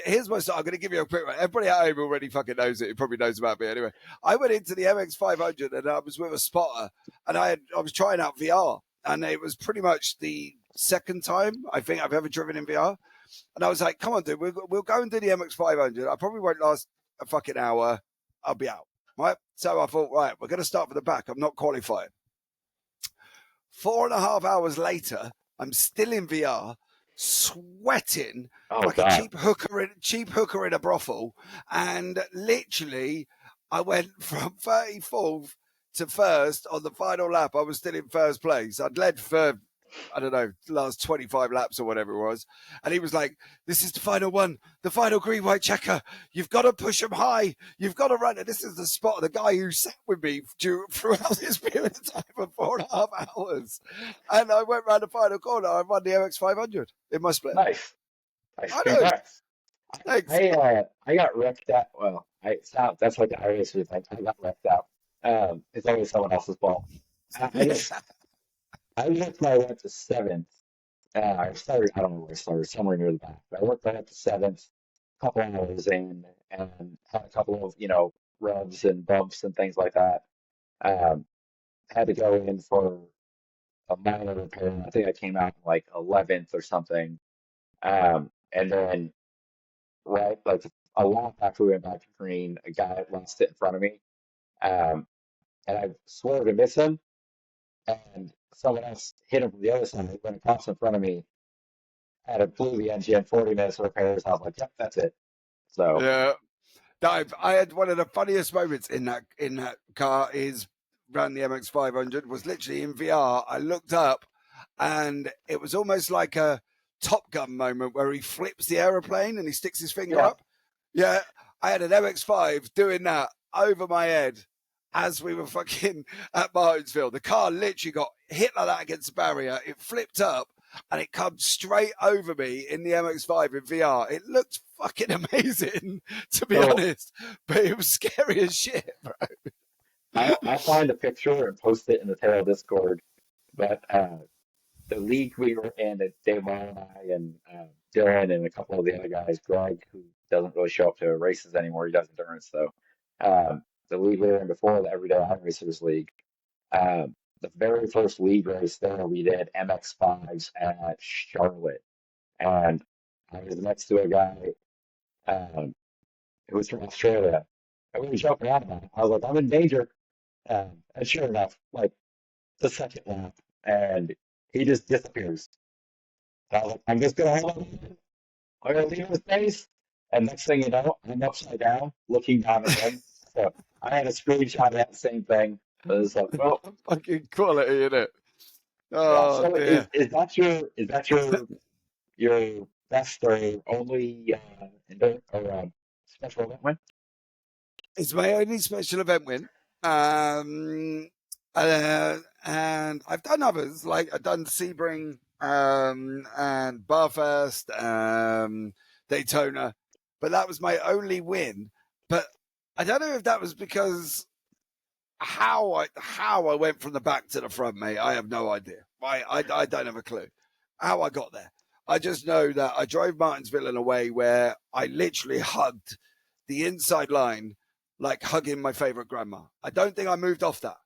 Speaker 1: Here's my story. I'm going to give you a quick one. Everybody at home already fucking knows it. He probably knows about me anyway. I went into the MX500 and I was with a spotter and I was trying out VR. And it was pretty much the second time I think I've ever driven in VR. And I was like, come on, dude, we'll go and do the MX500. I probably won't last a fucking hour. I'll be out. Right. So I thought, right, we're going to start from the back. I'm not qualifying. 4.5 hours later, I'm still in VR, sweating
Speaker 2: Oh
Speaker 1: like a
Speaker 2: God.
Speaker 1: cheap hooker in a brothel, and literally, I went from 34th to first on the final lap. I was still in first place. I'd led for, I don't know, last 25 laps or whatever it was. And he was like, this is the final one, the final green white checker. You've got to push them high. You've got to run. And this is the spot, the guy who sat with me throughout this period of time for 4.5 hours. And I went round the final corner. I won the MX500 in my split.
Speaker 2: Nice. Nice.
Speaker 1: I know.
Speaker 2: Congrats.
Speaker 1: Thanks.
Speaker 2: I got wrecked out. Well, that's like the Irish thing. I got wrecked out. It's always someone else's fault. I worked my way up to seventh. I started, I don't know where I started, somewhere near the back. But I worked my way up to seventh, couple hours in, and had a couple of, rubs and bumps and things like that. Um, had to go in for a minor repair. I think I came out like 11th or something. And then right, like a lap after we went back to green, a guy lost it in front of me. Um, and I swore to miss him, and someone else hit him from the other side, went across in front of me, had it blew the engine, 40 minutes of repairs. I was like, yep, that's it. So,
Speaker 1: Yeah. Dave, I had one of the funniest moments in that car is around the MX500 was literally in VR. I looked up and it was almost like a Top Gun moment where he flips the aeroplane and he sticks his finger
Speaker 2: yeah.
Speaker 1: up. Yeah, I had an MX5 doing that over my head as we were fucking at Martinsville. The car literally got hit like that against the barrier. It flipped up and it comes straight over me in the MX5 in VR. It looked fucking amazing, to be
Speaker 2: So
Speaker 1: honest, but it was scary as shit, bro.
Speaker 2: I'll find a picture and post it in the Tail Discord. But the league we were in, Dave Meyer and I and Dylan and a couple of the other guys, Greg, who doesn't really show up to races anymore, he does endurance though. The league we were in before, the Everyday iRacers League, the very first league race there, we did MX5s at Charlotte. And I was next to a guy um, who was from Australia. And we were joking around about it. I was like, I'm in danger. And sure enough, like the second lap, and he just disappears. And I was like, I'm just gonna hold on. I'm gonna leave his face. And next thing you know, I'm upside down, looking down at him. So I had a screenshot of that same thing. It was like, well,
Speaker 1: Fucking quality, innit?
Speaker 2: yeah.
Speaker 1: Oh
Speaker 2: So
Speaker 1: dear.
Speaker 2: is that your best or only special event win?
Speaker 1: It's my only special event win. And I've done others, like I've done Sebring and Barfest, Daytona, but that was my only win. But I don't know if that was because how I went from the back to the front, mate. I have no idea. I don't have a clue how I got there. I just know that I drove Martinsville in a way where I literally hugged the inside line like hugging my favorite grandma. I don't think I moved off that.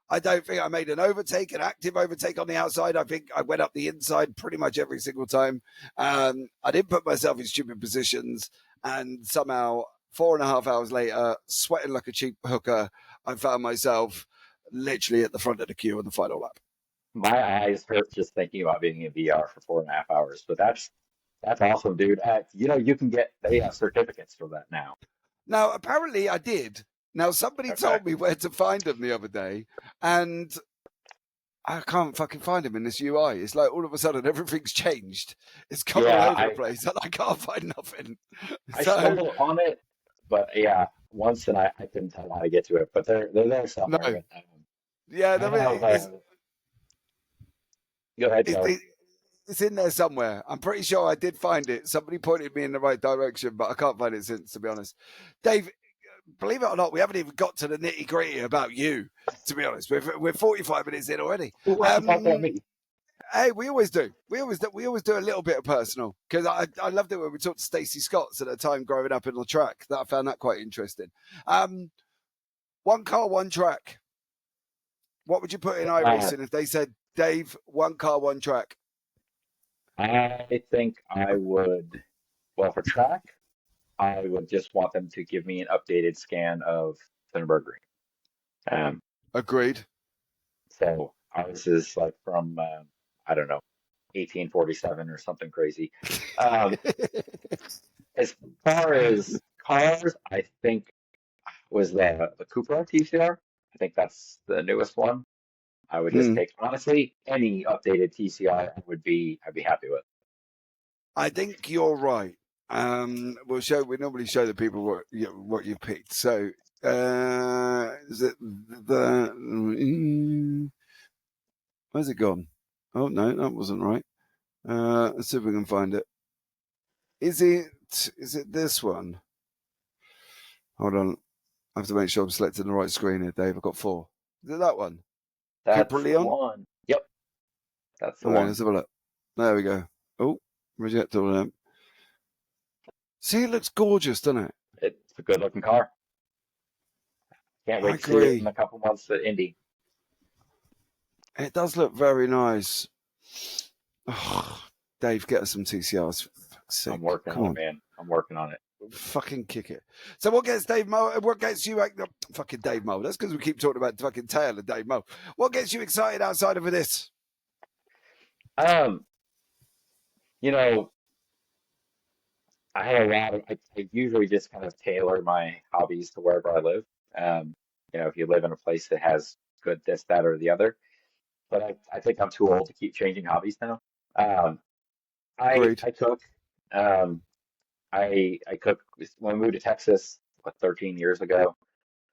Speaker 1: I don't think I made an overtake, an active overtake on the outside. I think I went up the inside pretty much every single time. I didn't put myself in stupid positions, and somehow 4.5 hours later, sweating like a cheap hooker, I found myself literally at the front of the queue on the final lap.
Speaker 2: My eyes hurt just thinking about being in VR for 4.5 hours. But that's awesome, dude. You can get they have certificates for that now.
Speaker 1: Now, apparently, I did. Now, somebody
Speaker 2: Okay.
Speaker 1: told me where to find them the other day, and I can't fucking find them in this UI. It's like all of a sudden everything's changed. It's gone all
Speaker 2: Yeah,
Speaker 1: over the place, and I can't find nothing.
Speaker 2: I
Speaker 1: So
Speaker 2: stumbled on it, but yeah, once and I couldn't tell how to get to it. But they're there
Speaker 1: no,
Speaker 2: somewhere. But
Speaker 1: yeah,
Speaker 2: I have. Go ahead,
Speaker 1: it's,
Speaker 2: Joe.
Speaker 1: it's in there somewhere. I'm pretty sure I did find it. Somebody pointed me in the right direction, but I can't find it since, to be honest. Dave, believe it or not, we haven't even got to the nitty gritty about you. To be honest, we're 45 minutes in already.
Speaker 2: Who wants to talk about me?
Speaker 1: Hey, we always do. We always do a little bit of personal because I loved it when we talked to Stacey Scotts at a time growing up in the track. That I found that quite interesting. One car, one track. What would you put in
Speaker 2: Uh,
Speaker 1: iRacing if they said, Dave, one car, one track?
Speaker 2: I think I would. Well, for track, I would just want them to give me an updated scan of the Nürburgring. Um,
Speaker 1: Agreed.
Speaker 2: so ours is like from I don't know, 1847 or something crazy. Um, as far as cars, I think was the Cupra TCR. I think that's the newest one. I would just
Speaker 1: Hmm.
Speaker 2: take honestly any updated TCR I'd be happy with.
Speaker 1: I think you're right. We normally show the people what you picked. So is it where's it gone? Oh no, that wasn't right. Let's see if we can find it. Is it this one? Hold on. I have to make sure I'm selecting the right screen here, Dave. I've got four. Is it that one? Cooper
Speaker 2: That's the
Speaker 1: Leon?
Speaker 2: one. Yep, that's the
Speaker 1: All right,
Speaker 2: one.
Speaker 1: let's have a look. There we go. Oh, reject all of them. See, it looks gorgeous, doesn't it?
Speaker 2: It's a good looking car. Can't
Speaker 1: I
Speaker 2: wait to see it in
Speaker 1: agree.
Speaker 2: a couple months at Indy.
Speaker 1: It does look very nice. Oh, Dave, get us some TCRs. For fuck's
Speaker 2: I'm
Speaker 1: sake.
Speaker 2: working
Speaker 1: Come
Speaker 2: on it,
Speaker 1: on.
Speaker 2: man. I'm working on it.
Speaker 1: Fucking kick it. So what gets Dave Mo? What gets you fucking Dave Mo? That's because we keep talking about the fucking tail of Dave Mo. What gets you excited outside of this?
Speaker 2: Um, you know, I have a lot of, I usually just kind of tailor my hobbies to wherever I live. Um, if you live in a place that has good this, that, or the other. But I think I'm too old to keep changing hobbies now. Um,
Speaker 1: Agreed.
Speaker 2: I cook. Um, I cook when we moved to Texas, 13 years ago.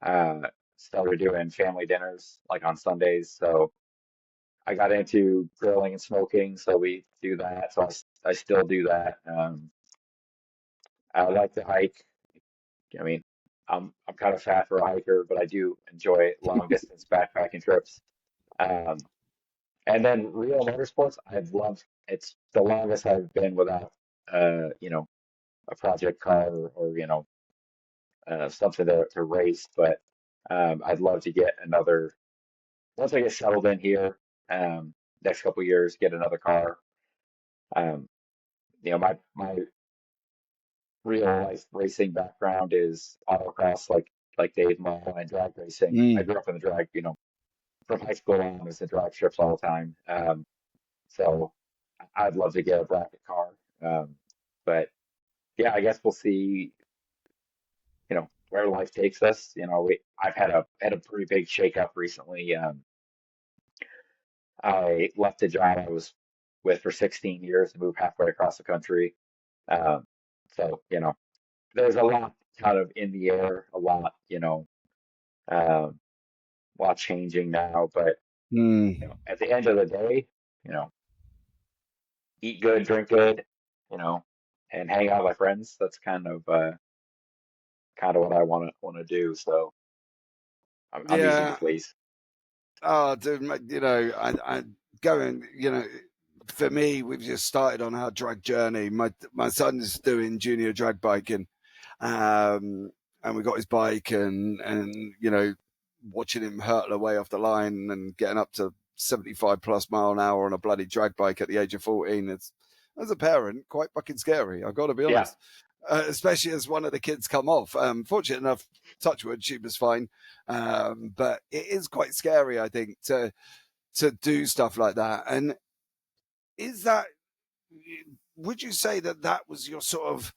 Speaker 2: Uh, Started doing family dinners like on Sundays. So I got into grilling and smoking. So we do that. So I still do that. I like to hike. I mean, I'm kind of fat for a hiker, but I do enjoy long distance backpacking trips. Um, and then real motorsports, I've loved. It's the longest I've been without, a project car or something to race. But I'd love to get another once I get settled in here. Next couple of years, get another car. Um, my real life racing background is autocross, like Dave Moore and drag racing. I
Speaker 1: Mm.
Speaker 2: grew up in the drag, from high school on, was in drag strips all the time. So I'd love to get a bracket car. But yeah, I guess we'll see, where life takes us. I've had a pretty big shakeup recently. I left a job I was with for 16 years and moved halfway across the country. Um, so, there's a lot kind of in the air, um, a lot changing now. But,
Speaker 1: Mm.
Speaker 2: at the end of the day, you know, eat good, drink good, you know, and hang out with my friends. That's kind of what I want to do. So I'm easy to
Speaker 1: Yeah.
Speaker 2: please.
Speaker 1: Oh, dude, I going, for me, we've just started on our drag journey. My son's doing junior drag biking, um, and we got his bike and watching him hurtle away off the line and getting up to 75 plus mile an hour on a bloody drag bike at the age of 14. It's as a parent quite fucking scary. I've got to be
Speaker 2: Yeah.
Speaker 1: honest, especially as one of the kids come off. Fortunate enough, touchwood, she was fine, but it is quite scary. I think to do stuff like that. And is that? Would you say that was your sort of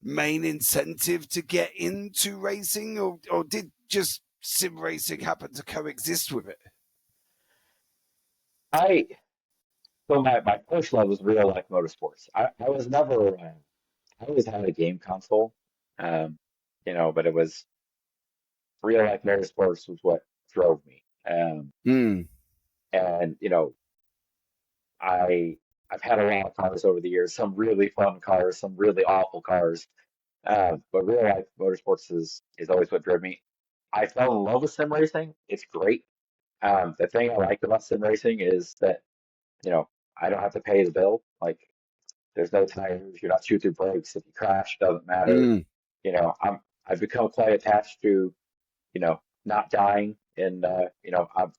Speaker 1: main incentive to get into racing, or did just sim racing happen to coexist with it?
Speaker 2: I so my first love was real life motorsports. I was never I always had a game console, um, but it was real life motorsports was what drove me.
Speaker 1: Hmm.
Speaker 2: And I I've had a lot of cars over the years, some really fun cars, some really awful cars. But real life motorsports is always what drove me. I fell in love with sim racing. It's great. The thing I like about sim racing is that, you know, I don't have to pay the bill. Like there's no tires, you're not shooting through brakes. If you crash, doesn't matter.
Speaker 1: Mm.
Speaker 2: I've become quite attached to, not dying and I'm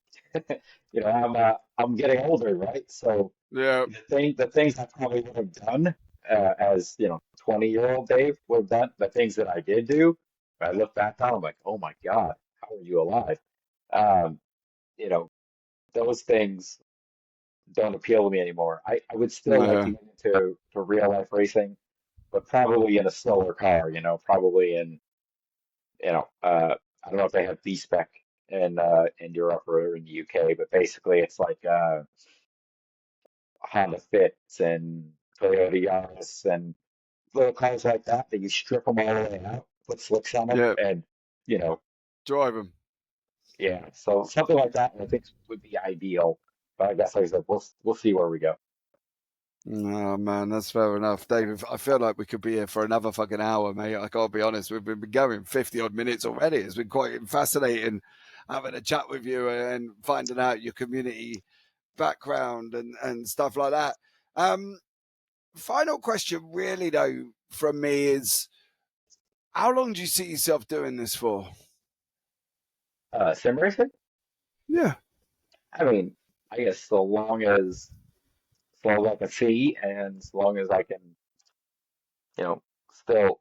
Speaker 2: I'm getting older, right? So
Speaker 1: Yeah.
Speaker 2: the things I probably would have done as 20-year-old Dave would have done, the things that I did do, I look back on, I'm like, oh my God, how are you alive? Um, you know, those things don't appeal to me anymore. I would still like to
Speaker 1: Yeah.
Speaker 2: get into real life racing, but probably in a slower car, probably in, I don't know if they have B spec in Europe or in the UK, but basically it's like Honda Fits and Toyota Yaris and little cars like that that you strip them all the way out, put slicks on them,
Speaker 1: Yeah.
Speaker 2: and you know,
Speaker 1: Drive them.
Speaker 2: yeah. So something like that, I think would be ideal. But I guess like I said, we'll see where we go.
Speaker 1: Oh man, that's fair enough, David. I feel like we could be here for another fucking hour, mate. I can't be honest. We've been going 50 odd minutes already. It's been quite fascinating having a chat with you and finding out your community background and stuff like that. Um, Final question, really though, from me is: how long do you see yourself doing this for?
Speaker 2: Sim racing?
Speaker 1: Yeah.
Speaker 2: I mean, I guess so long as I can see and as long as I can, still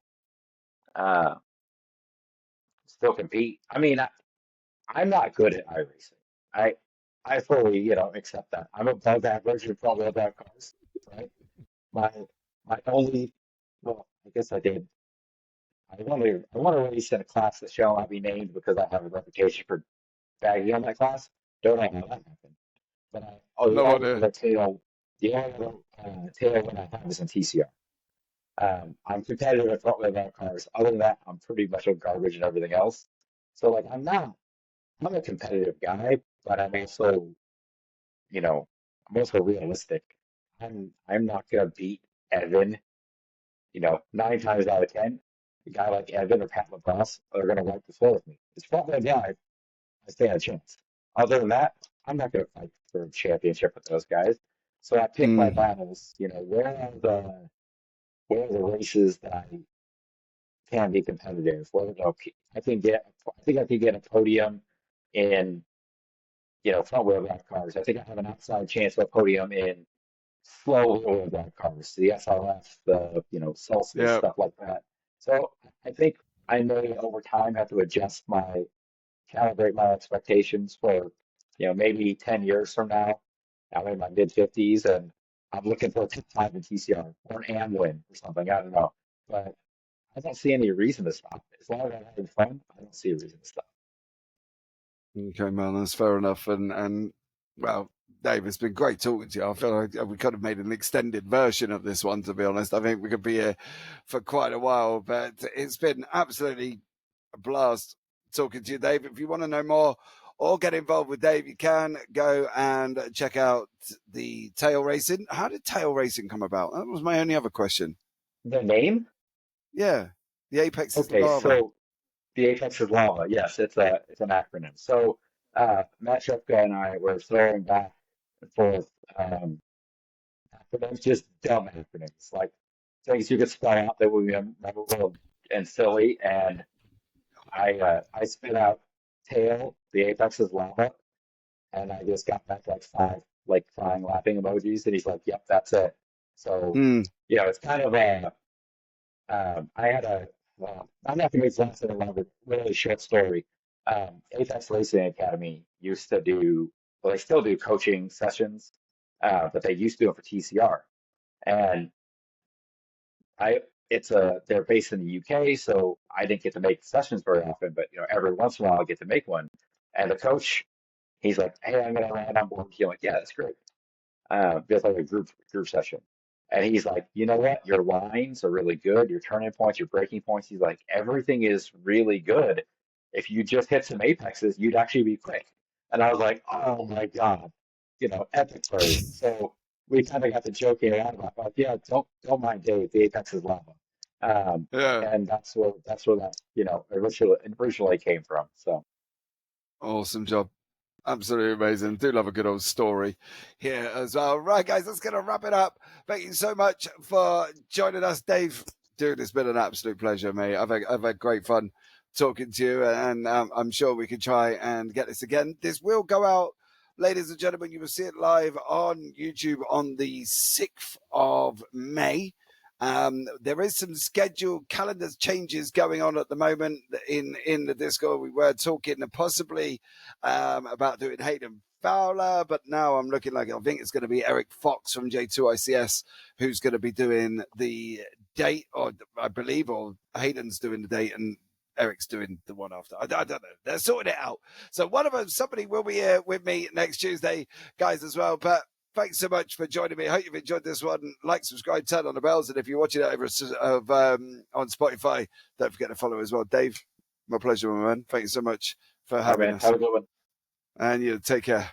Speaker 2: uh still compete. I mean, I'm not good at iRacing. I I fully, accept that. I'm above average in front wheel drive cars, right? My my only well, I guess I did. I want to race in a class that shall not be named because I have a reputation for bagging on that class. Don't know how that happened. But the
Speaker 1: No
Speaker 2: only
Speaker 1: idea.
Speaker 2: other the only other tailwind I have is in TCR. I'm competitive at front wheel drive cars. Other than that, I'm pretty much a garbage and everything else. So like I'm a competitive guy, but you know, I'm also realistic. I'm not gonna beat Evan, 9 times out of 10. A guy like Evan or Pat LaBrosse are gonna wipe the floor with me. It's front wheel drive, I stand a chance. Other than that, I'm not gonna fight for a championship with those guys. So I pick my
Speaker 1: Mm.
Speaker 2: battles, where are the races that I can be competitive? I think I can get a podium in front wheel drive cars. I think I have an outside chance of a podium in slow wheel drive cars, the SRF, the Celsius,
Speaker 1: Yeah.
Speaker 2: stuff like that. So I think I may over time have to calibrate my expectations for maybe 10 years from now. I'm in my mid 50s and I'm looking for a top five in TCR or an AM win or something. I don't know, but I don't see any reason to stop. As long as I'm having fun, I don't see a reason to stop.
Speaker 1: Okay, man, that's fair enough. And well, Dave, it's been great talking to you. I feel like we could have made an extended version of this one, to be honest. I think we could be here for quite a while, but it's been absolutely a blast talking to you, Dave. If you want to know more or get involved with Dave, you can go and check out the tail racing. How did tail racing come about? That was my only other question.
Speaker 2: The name?
Speaker 1: Yeah, the Apex is
Speaker 2: Okay,
Speaker 1: lava.
Speaker 2: so the Apex is lava. Yes, it's an acronym. So Matt Shepka and I were throwing back and forth acronyms, just dumb acronyms, like things you could spell out that would be memorable and silly. And I spit out tail, the Apex is lava, and I just got back like five like crying laughing emojis, and he's like, "Yep, that's it." So
Speaker 1: Hmm.
Speaker 2: it's kind of a I had a, I'm not going to make sense in a really short story. Apex Racing Academy used to do, well, they still do coaching sessions, but they used to do it for TCR. And I they're based in the UK, so I didn't get to make sessions very often, but every once in a while I get to make one. And the coach, he's like, "Hey, I'm gonna land on board with you." I'm like, "Yeah, that's great." Just like a group session. And he's like, "You know what? Your lines are really good. Your turning points, your breaking points." He's like, "Everything is really good. If you just hit some apexes, you'd actually be quick." And I was like, "Oh my God, epic praise." So we kind of got to joking around about, like, "Yeah, don't mind Dave. The apex is lava."
Speaker 1: Yeah.
Speaker 2: And that's where that originally came from. So
Speaker 1: Awesome job. Absolutely amazing. Do love a good old story here as well. Right, guys, that's going to wrap it up. Thank you so much for joining us, Dave. Dude, it's been an absolute pleasure, mate. I've had great fun talking to you, and I'm sure we can try and get this again. This will go out, ladies and gentlemen. You will see it live on YouTube on the 6th of May. There is some scheduled calendar changes going on at the moment in the Discord. We were talking possibly about doing Hayden Fowler, but now I'm looking like I think it's going to be Eric Fox from J2ICS who's going to be doing the date, or I believe, or Hayden's doing the date and Eric's doing the one after. I don't know. They're sorting it out. So one of them, somebody will be here with me next Tuesday, guys, as well. But thanks so much for joining me. I hope you've enjoyed this one. Like, subscribe, turn on the bells. And if you're watching it over on Spotify, don't forget to follow as well. Dave, my pleasure, my man. Thank you so much for
Speaker 2: all right,
Speaker 1: having
Speaker 2: man,
Speaker 1: us.
Speaker 2: have a good one.
Speaker 1: And you take care.